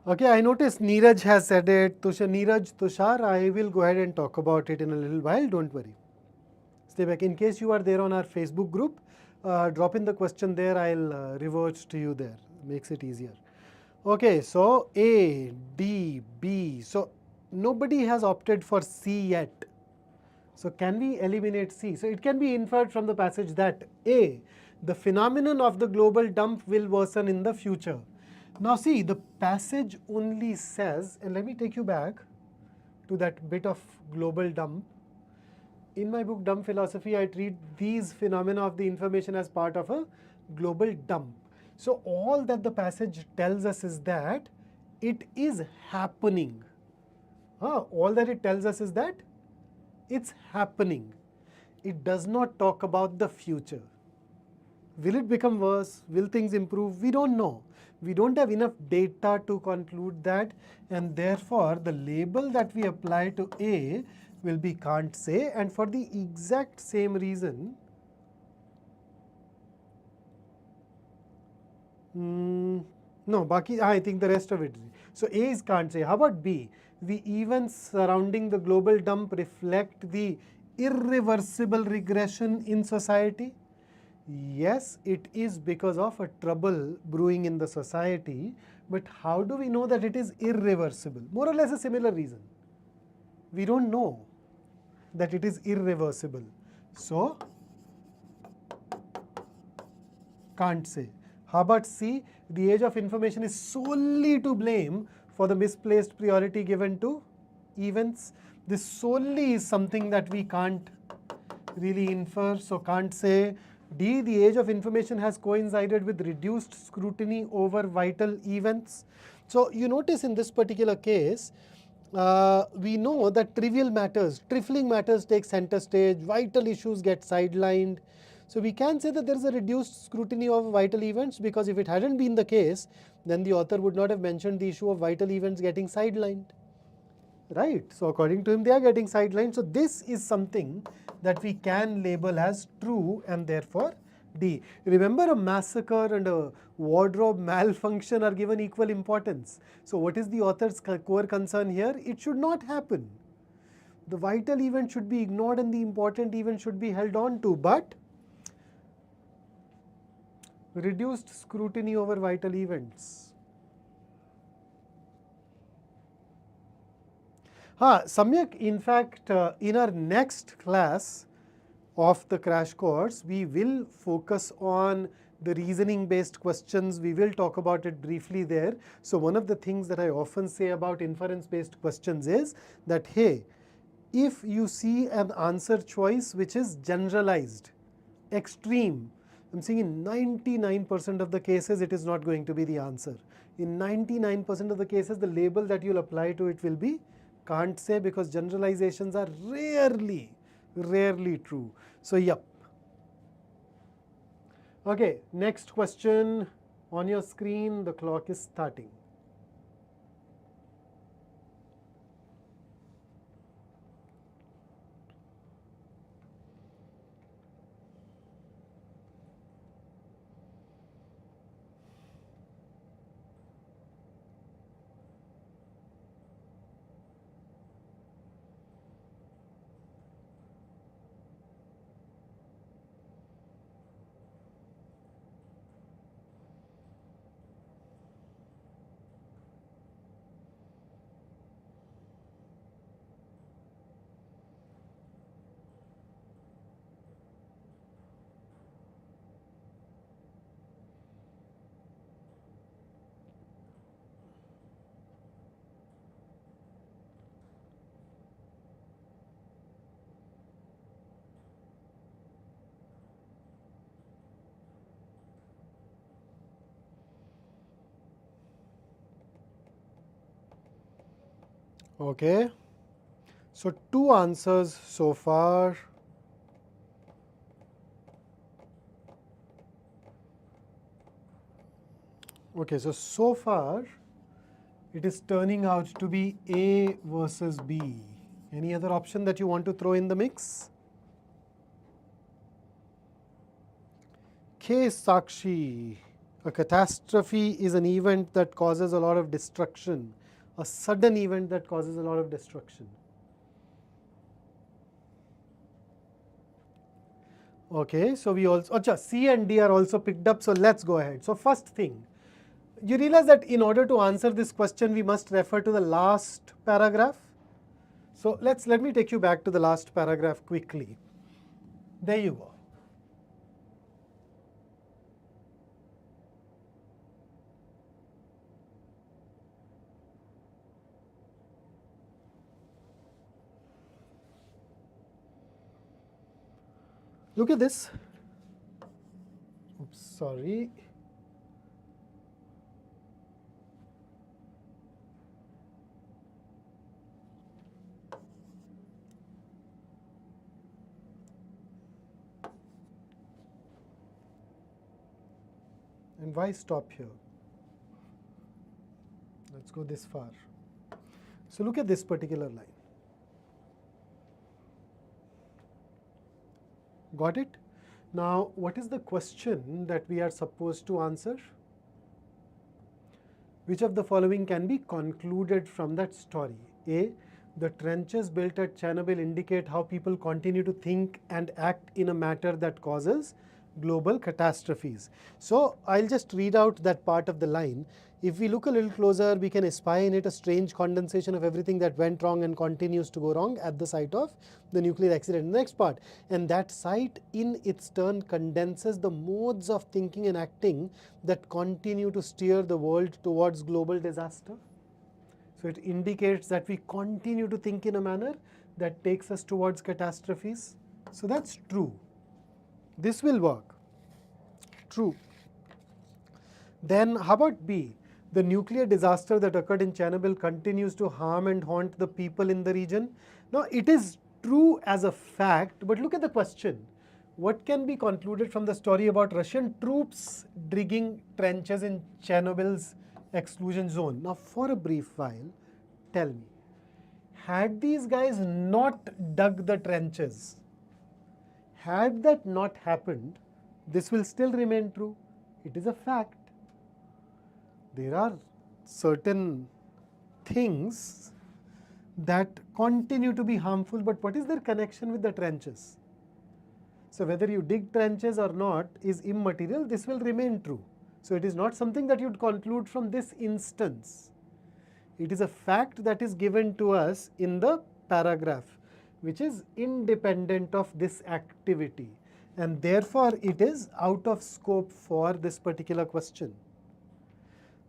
Okay, I noticed Neeraj has said it. Neeraj, Tushar, I will go ahead and talk about it in a little while. Don't worry. Stay back. In case you are there on our Facebook group, drop in the question there. I'll revert to you there. Makes it easier. Okay, so A, D, B. So nobody has opted for C yet. So can we eliminate C? So it can be inferred from the passage that A, the phenomenon of the global dump will worsen in the future. Now see, the passage only says, and let me take you back to that bit of global dump. In my book Dump Philosophy, I treat these phenomena of the information as part of a global dump. So all that the passage tells us is that it is happening. All that it tells us is that it's happening. It does not talk about the future. Will it become worse? Will things improve? We don't know. We don't have enough data to conclude that, and therefore the label that we apply to A will be can't say, and for the exact same reason, no, Baki, I think the rest of it. So A is can't say. How about B? The events surrounding the global dump reflect the irreversible regression in society. Yes, it is because of a trouble brewing in the society, but how do we know that it is irreversible? More or less a similar reason. We don't know that it is irreversible. So, can't say. How about C? The age of information is solely to blame for the misplaced priority given to events. This solely is something that we can't really infer, so can't say. D, the age of information has coincided with reduced scrutiny over vital events. So you notice in this particular case, we know that trivial matters, trifling matters take center stage, vital issues get sidelined. So we can say that there is a reduced scrutiny of vital events, because if it hadn't been the case, then the author would not have mentioned the issue of vital events getting sidelined. Right. So according to him, they are getting sidelined. So this is something that we can label as true, and therefore D. Remember, a massacre and a wardrobe malfunction are given equal importance. So what is the author's core concern here? It should not happen. The vital event should be ignored and the important event should be held on to, but reduced scrutiny over vital events. Samyak, in fact, in our next class of the crash course, we will focus on the reasoning based questions. We will talk about it briefly there. So one of the things that I often say about inference based questions is that, hey, if you see an answer choice which is generalized, extreme, I'm saying in 99% of the cases it is not going to be the answer. In 99% of the cases, the label that you'll apply to it will be can't say, because generalizations are rarely true. So, yep. Okay, next question on your screen. The clock is starting. Okay. So 2 answers so far. Okay, so far it is turning out to be A versus B. Any other option that you want to throw in the mix? K. Sakshi. A catastrophe is an event that causes a lot of destruction. A sudden event that causes a lot of destruction. Okay, so we also, acha, C and D are also picked up, so let's go ahead. So first thing, you realize that in order to answer this question, we must refer to the last paragraph. So let me take you back to the last paragraph quickly. There you go. Look at this. Oops, sorry. And why stop here? Let's go this far. So look at this particular line. Got it? Now, what is the question that we are supposed to answer? Which of the following can be concluded from that story? A. The trenches built at Chernobyl indicate how people continue to think and act in a manner that causes global catastrophes. So I'll just read out that part of the line. If we look a little closer, we can espy in it a strange condensation of everything that went wrong and continues to go wrong at the site of the nuclear accident. The next part, and that site in its turn condenses the modes of thinking and acting that continue to steer the world towards global disaster. So it indicates that we continue to think in a manner that takes us towards catastrophes. So that's true. This will work. True. Then how about B? The nuclear disaster that occurred in Chernobyl continues to harm and haunt the people in the region. Now it is true as a fact, but look at the question. What can be concluded from the story about Russian troops digging trenches in Chernobyl's exclusion zone? Now for a brief while, tell me, had these guys not dug the trenches, had that not happened, this will still remain true. It is a fact. There are certain things that continue to be harmful, but what is their connection with the trenches? So whether you dig trenches or not is immaterial, this will remain true. So it is not something that you'd conclude from this instance. It is a fact that is given to us in the paragraph, which is independent of this activity, and therefore it is out of scope for this particular question.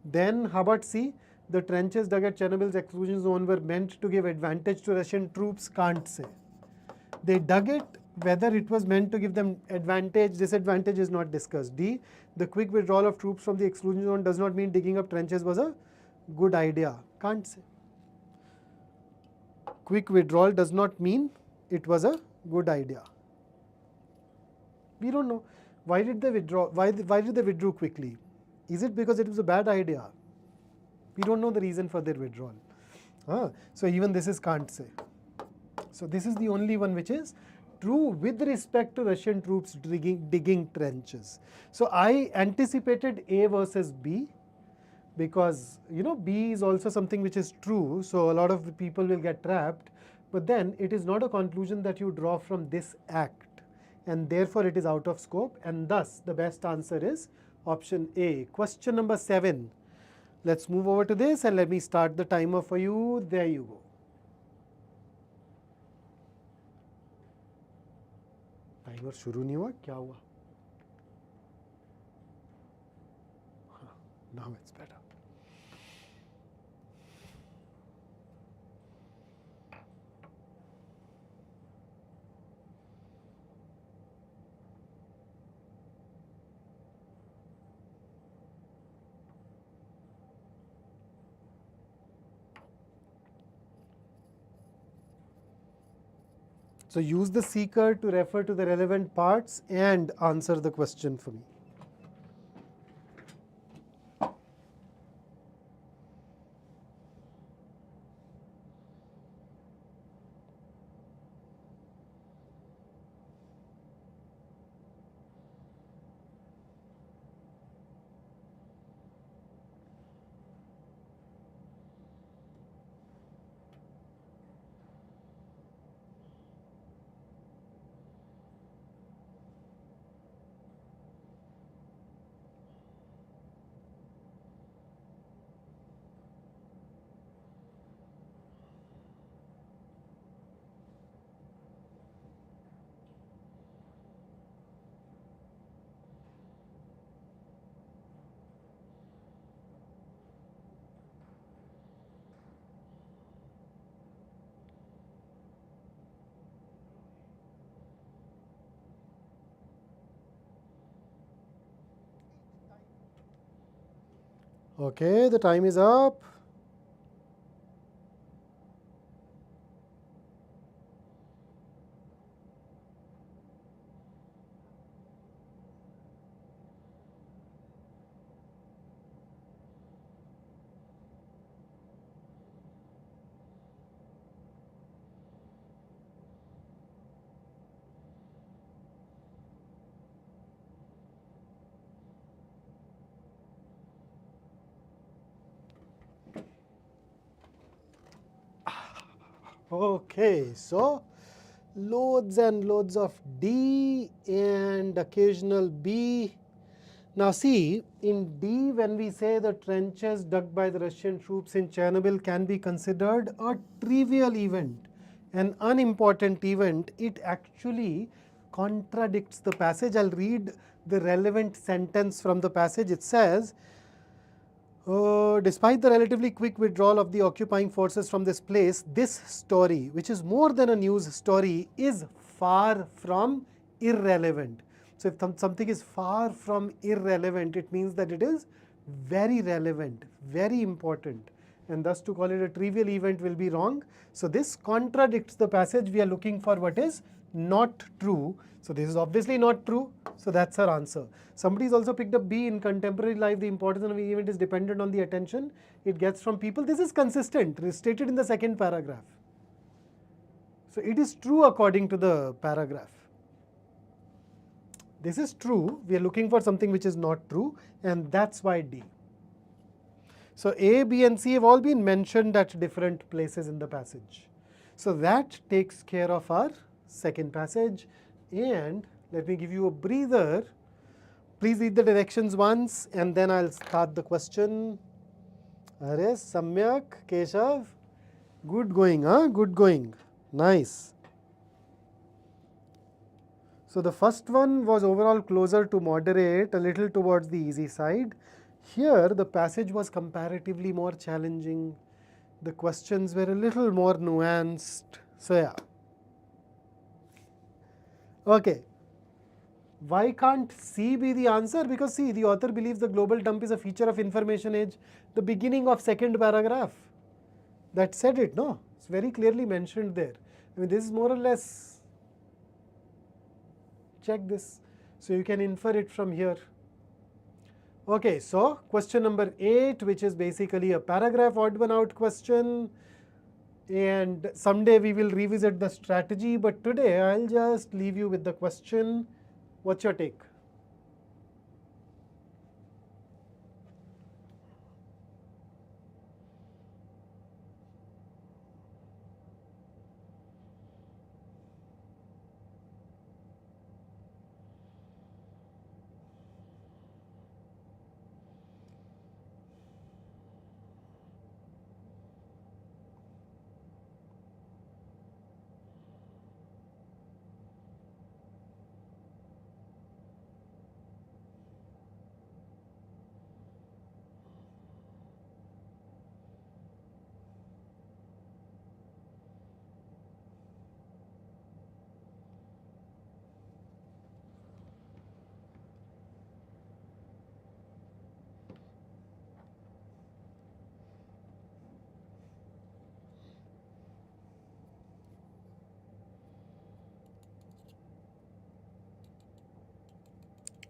Then how about C? The trenches dug at Chernobyl's exclusion zone were meant to give advantage to Russian troops, can't say. They dug it, whether it was meant to give them advantage, disadvantage is not discussed. D. The quick withdrawal of troops from the exclusion zone does not mean digging up trenches was a good idea, can't say. Quick withdrawal does not mean it was a good idea. We don't know. Why did they withdraw? Why did they withdraw quickly? Is it because it was a bad idea? We don't know the reason for their withdrawal. So even this is can't say. So this is the only one which is true with respect to Russian troops digging trenches. So I anticipated A versus B, because B is also something which is true, so a lot of people will get trapped, but then it is not a conclusion that you draw from this act, and therefore it is out of scope, and thus the best answer is option A. Question number 7. Let's move over to this and let me start the timer for you. There you go. Timer शुरू नहीं हुआ, क्या हुआ? Now it's better. So use the seeker to refer to the relevant parts and answer the question for me. Okay, the time is up. Okay, so loads and loads of D and occasional B. Now see, in D, when we say the trenches dug by the Russian troops in Chernobyl can be considered a trivial event, an unimportant event, it actually contradicts the passage. I'll read the relevant sentence from the passage. It says, despite the relatively quick withdrawal of the occupying forces from this place, this story, which is more than a news story, is far from irrelevant. So if something is far from irrelevant, it means that it is very relevant, very important. And thus to call it a trivial event will be wrong. So this contradicts the passage. We are looking for what is not true. So this is obviously not true. So that's our answer. Somebody's also picked up B. In contemporary life, the importance of an event is dependent on the attention it gets from people. This is consistent, stated in the second paragraph. So it is true according to the paragraph. This is true. We are looking for something which is not true, and that's why D. So A, B and C have all been mentioned at different places in the passage. So that takes care of our second passage. And let me give you a breather. Please read the directions once and then I'll start the question. Are Samyak, Keshav? Good going, huh? Good going. Nice. So the first one was overall closer to moderate, a little towards the easy side. Here the passage was comparatively more challenging. The questions were a little more nuanced. So yeah. Okay. Why can't C be the answer? Because see, the author believes the global dump is a feature of information age. The beginning of second paragraph. That said it, no? It's very clearly mentioned there. I mean, this is more or less, check this. So you can infer it from here. Okay, so question number 8, which is basically a paragraph odd one out question. And someday we will revisit the strategy, but today I'll just leave you with the question. What's your take?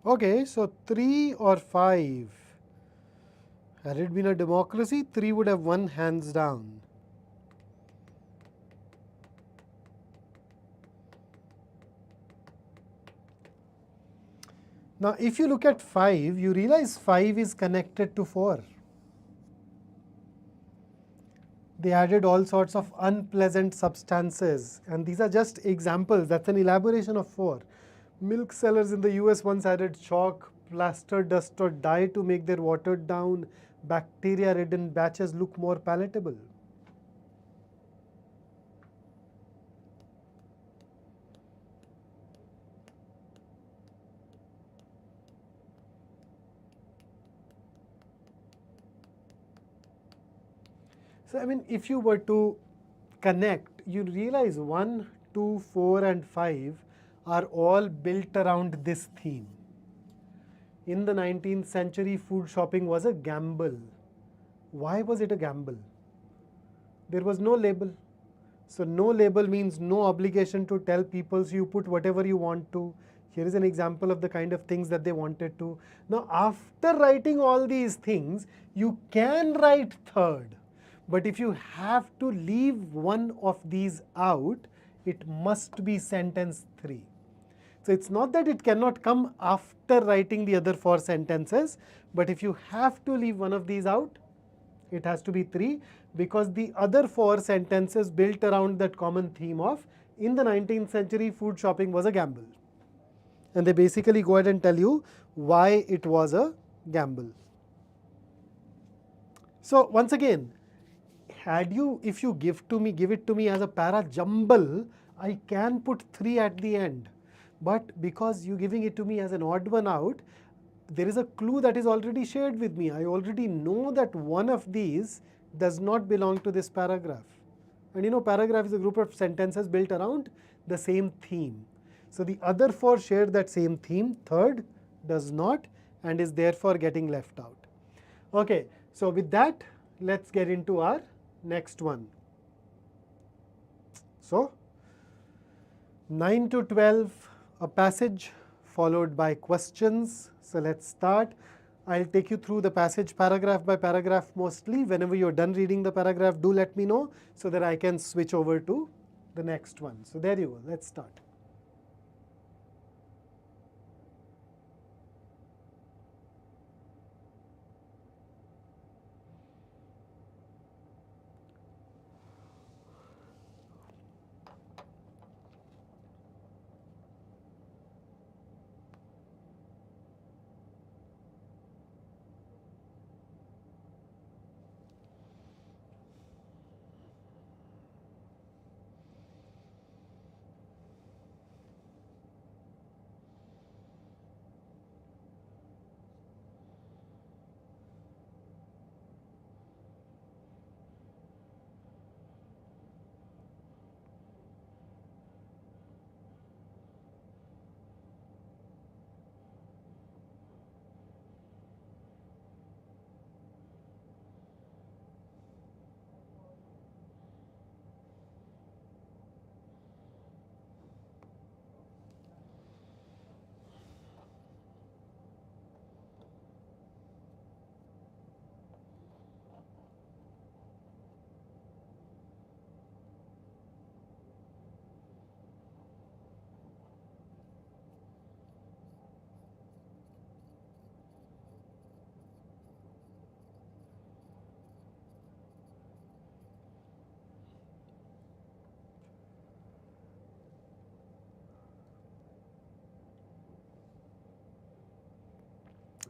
Okay, so 3 or 5. Had it been a democracy, 3 would have won hands down. Now, if you look at 5, you realize 5 is connected to 4. They added all sorts of unpleasant substances, and these are just examples. That's an elaboration of 4. Milk sellers in the US once added chalk, plaster dust or dye to make their watered down, bacteria-ridden batches look more palatable. So, I mean, if you were to connect, you realize 1, 2, 4 and 5 are all built around this theme. In the 19th century, food shopping was a gamble. Why was it a gamble? There was no label. So no label means no obligation to tell people, so you put whatever you want to. Here is an example of the kind of things that they wanted to. Now, after writing all these things, you can write third. But if you have to leave one of these out, it must be sentence 3. So it's not that it cannot come after writing the other 4 sentences, but if you have to leave one of these out, it has to be 3, because the other 4 sentences built around that common theme of, in the 19th century, food shopping was a gamble. And they basically go ahead and tell you why it was a gamble. So once again, if you give it to me as a Parajumble, I can put 3 at the end. But because you're giving it to me as an odd one out, there is a clue that is already shared with me. I already know that one of these does not belong to this paragraph. And you know, paragraph is a group of sentences built around the same theme. So the other 4 share that same theme. Third does not and is therefore getting left out. Okay, so with that, let's get into our next one. So 9 to 12, a passage followed by questions. So let's start. I'll take you through the passage paragraph by paragraph mostly. Whenever you're done reading the paragraph, do let me know so that I can switch over to the next one. So there you go. Let's start.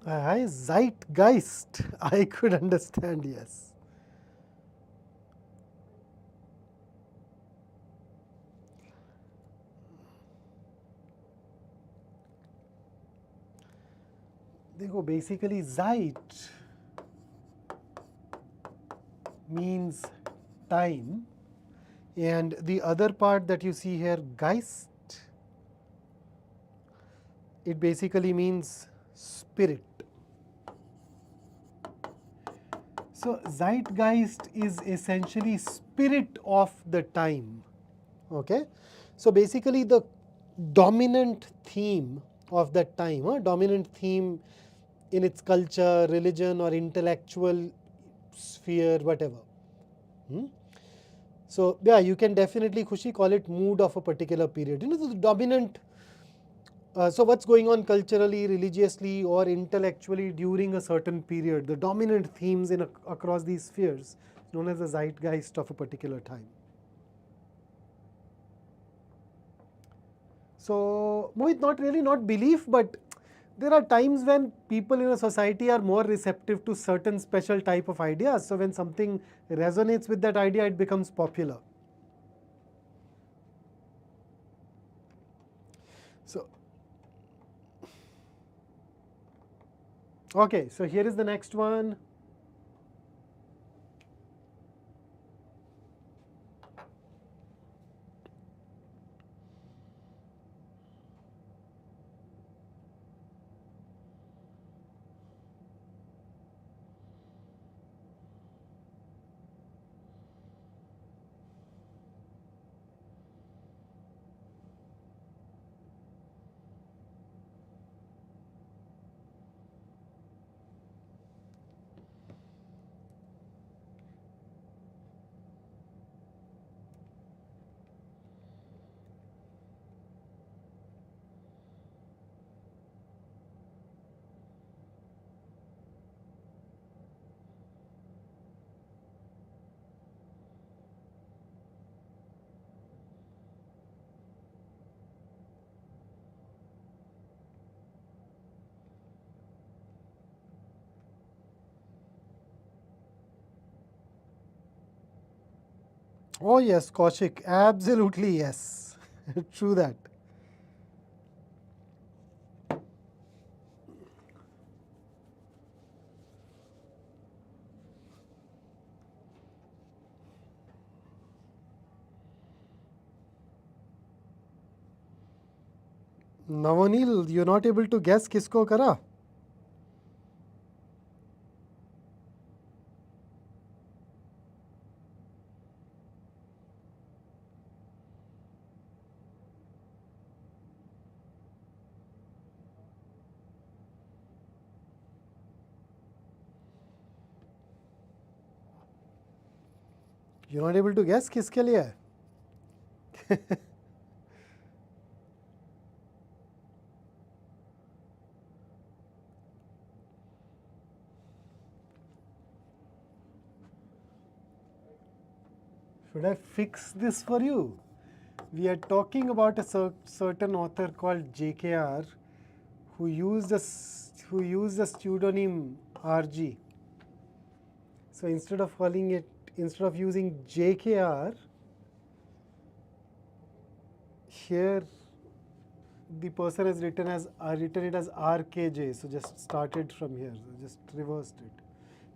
Zeitgeist, I could understand, yes. देखो, basically Zeit means time, and the other part that you see here, Geist, it basically means spirit. So Zeitgeist is essentially spirit of the time. Okay, so basically the dominant theme of that time, dominant theme in its culture, religion, or intellectual sphere, whatever. So yeah, you can definitely, Khushi, call it mood of a particular period. The dominant. So what's going on culturally, religiously, or intellectually during a certain period? The dominant themes across these spheres, known as the zeitgeist of a particular time. So Mohit, not belief, but there are times when people in a society are more receptive to certain special type of ideas. So when something resonates with that idea, it becomes popular. So, okay, so here is the next one. Oh yes, Kaushik, absolutely yes. True that. Navanil, you're not able to guess kisko kara? You're not able to guess किसके लिए है? Should I fix this for you? We are talking about a certain author called JKR who used a pseudonym RG. So instead of using JKR, here the person has written it as RKJ. So just started from here, so just reversed it.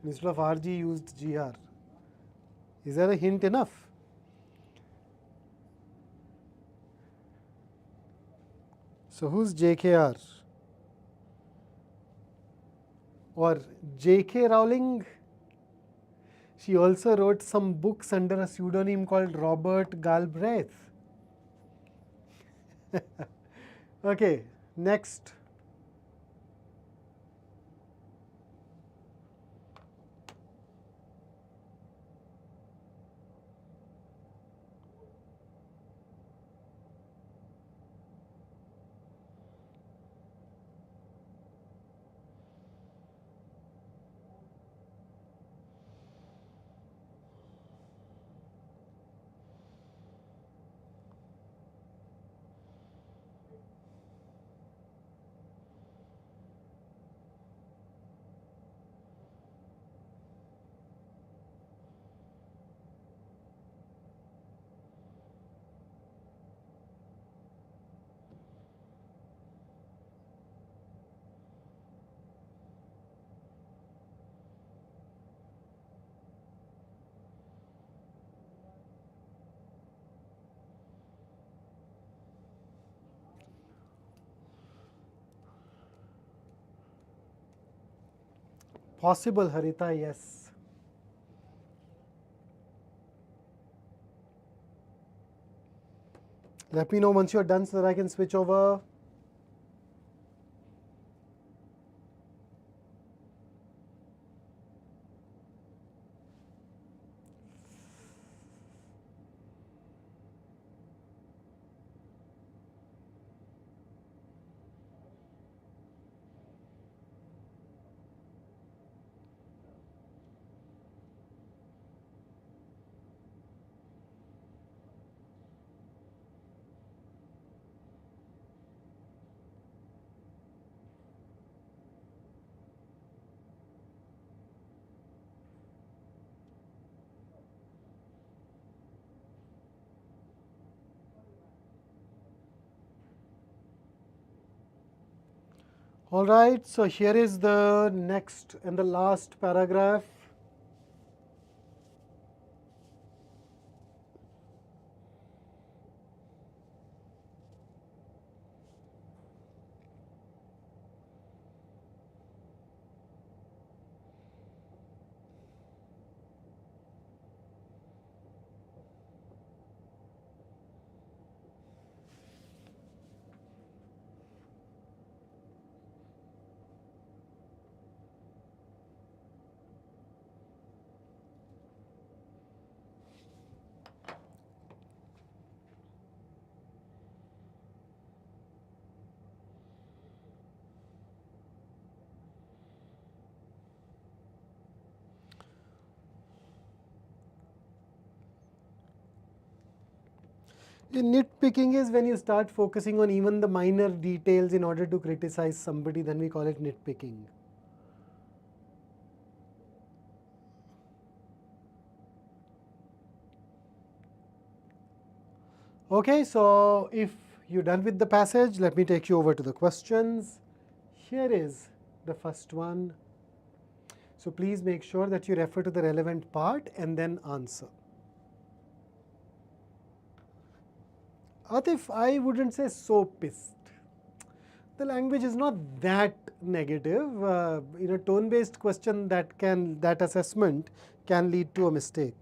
Instead of RG, used GR. Is that a hint enough? So who's JKR? Or JK Rowling? She also wrote some books under a pseudonym called Robert Galbraith. Okay, next. Possible, Harita, yes. Let me know once you're done so that I can switch over. All right, so here is the next and the last paragraph. Nitpicking is when you start focusing on even the minor details in order to criticize somebody, then we call it nitpicking. Okay, so if you're done with the passage, let me take you over to the questions. Here is the first one. So please make sure that you refer to the relevant part and then answer. Atif, I wouldn't say so pissed. The language is not that negative. In a tone-based question, that assessment can lead to a mistake.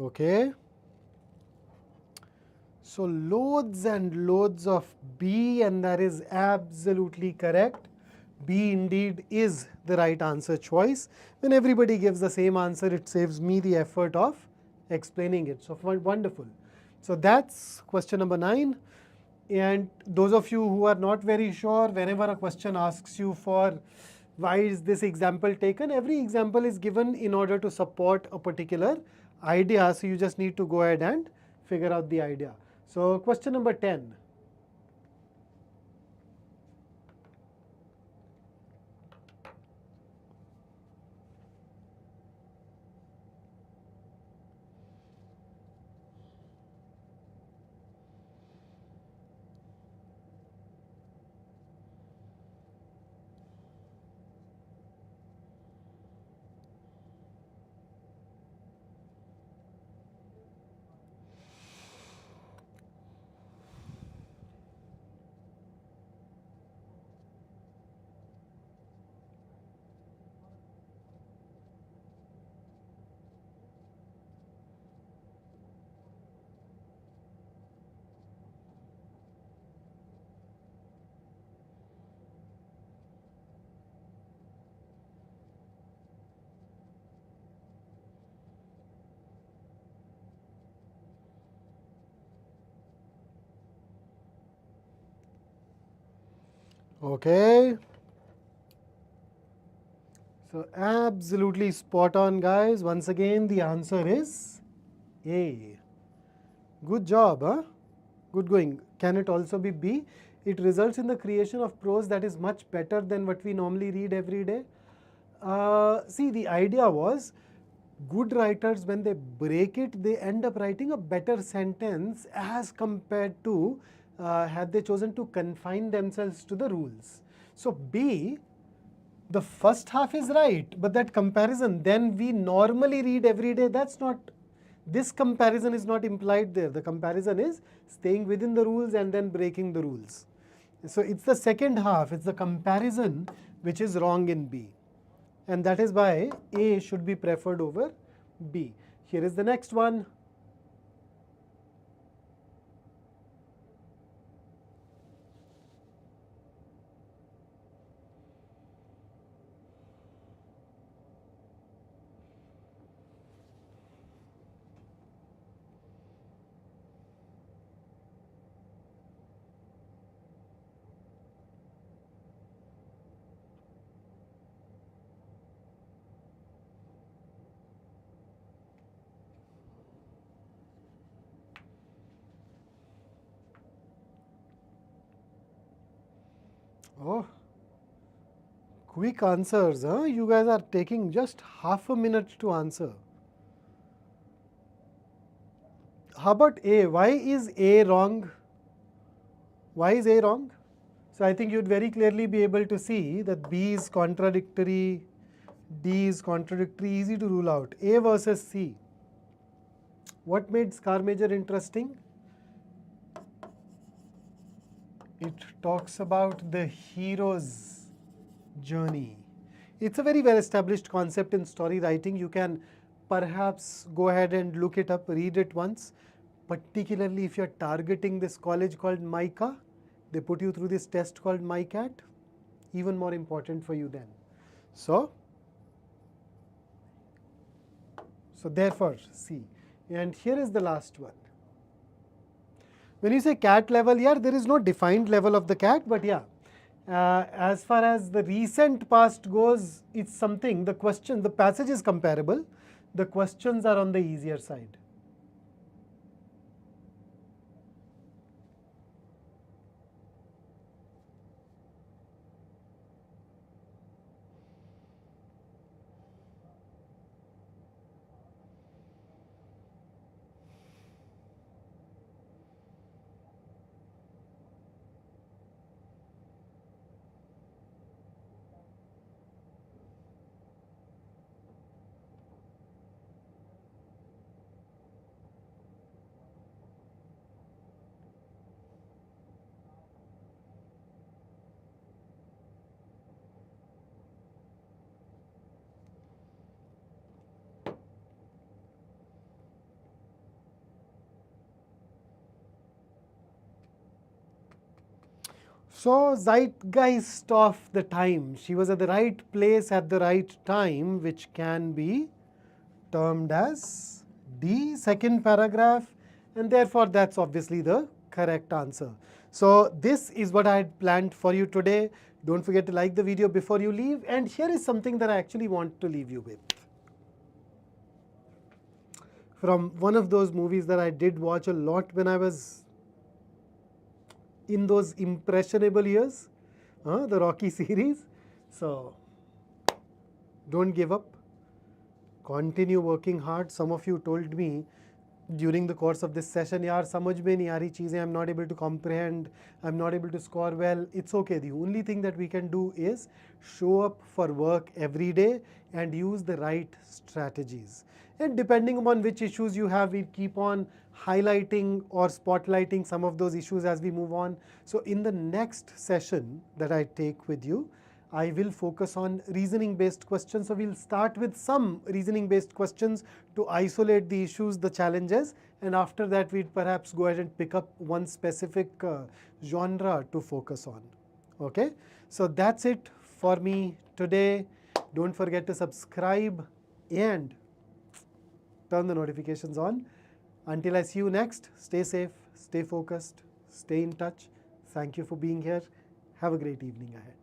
Okay. So loads and loads of B, and that is absolutely correct. B indeed is the right answer choice. When everybody gives the same answer, it saves me the effort of explaining it. So wonderful. So that's question number 9. And those of you who are not very sure, whenever a question asks you for why is this example taken, every example is given in order to support a particular idea. So you just need to go ahead and figure out the idea. So question number 10. Okay. So absolutely spot on, guys. Once again, the answer is A. Good job, huh? Good going. Can it also be B? It results in the creation of prose that is much better than what we normally read every day. See, the idea was good writers, when they break it, they end up writing a better sentence as compared to had they chosen to confine themselves to the rules. So B, the first half is right, but that comparison, then we normally read every day, that's not, this comparison is not implied there. The comparison is staying within the rules and then breaking the rules. So it's the second half, it's the comparison which is wrong in B. And that is why A should be preferred over B. Here is the next one. Oh, quick answers, huh? You guys are taking just half a minute to answer. How about A? Why is A wrong? Why is A wrong? So I think you'd very clearly be able to see that B is contradictory, D is contradictory, easy to rule out. A versus C. What made Scar Major interesting? It talks about the hero's journey. It's a very well established concept in story writing. You can perhaps go ahead and look it up, read it once. Particularly if you're targeting this college called MICA, they put you through this test called MyCat. Even more important for you then. So therefore, C. And here is the last one. When you say CAT level, yeah, there is no defined level of the CAT, but yeah, as far as the recent past goes, it's something, the passage is comparable, the questions are on the easier side. So zeitgeist of the time, she was at the right place at the right time, which can be termed as D, second paragraph, and therefore that's obviously the correct answer. So this is what I had planned for you today. Don't forget to like the video before you leave, and here is something that I actually want to leave you with. From one of those movies that I did watch a lot when I was in those impressionable years, the Rocky series. So don't give up. Continue working hard. Some of you told me during the course of this session, yaar, samajh mein nahi aa rahi cheezein, I'm not able to comprehend, I'm not able to score well. It's okay. The only thing that we can do is show up for work every day and use the right strategies. And depending upon which issues you have, we keep on highlighting or spotlighting some of those issues as we move on. So in the next session that I take with you, I will focus on reasoning based questions. So we'll start with some reasoning based questions to isolate the issues, the challenges, and after that we'd perhaps go ahead and pick up one specific genre to focus on. Okay, so that's it for me today. Don't forget to subscribe and turn the notifications on. Until I see you next, stay safe, stay focused, stay in touch. Thank you for being here. Have a great evening ahead.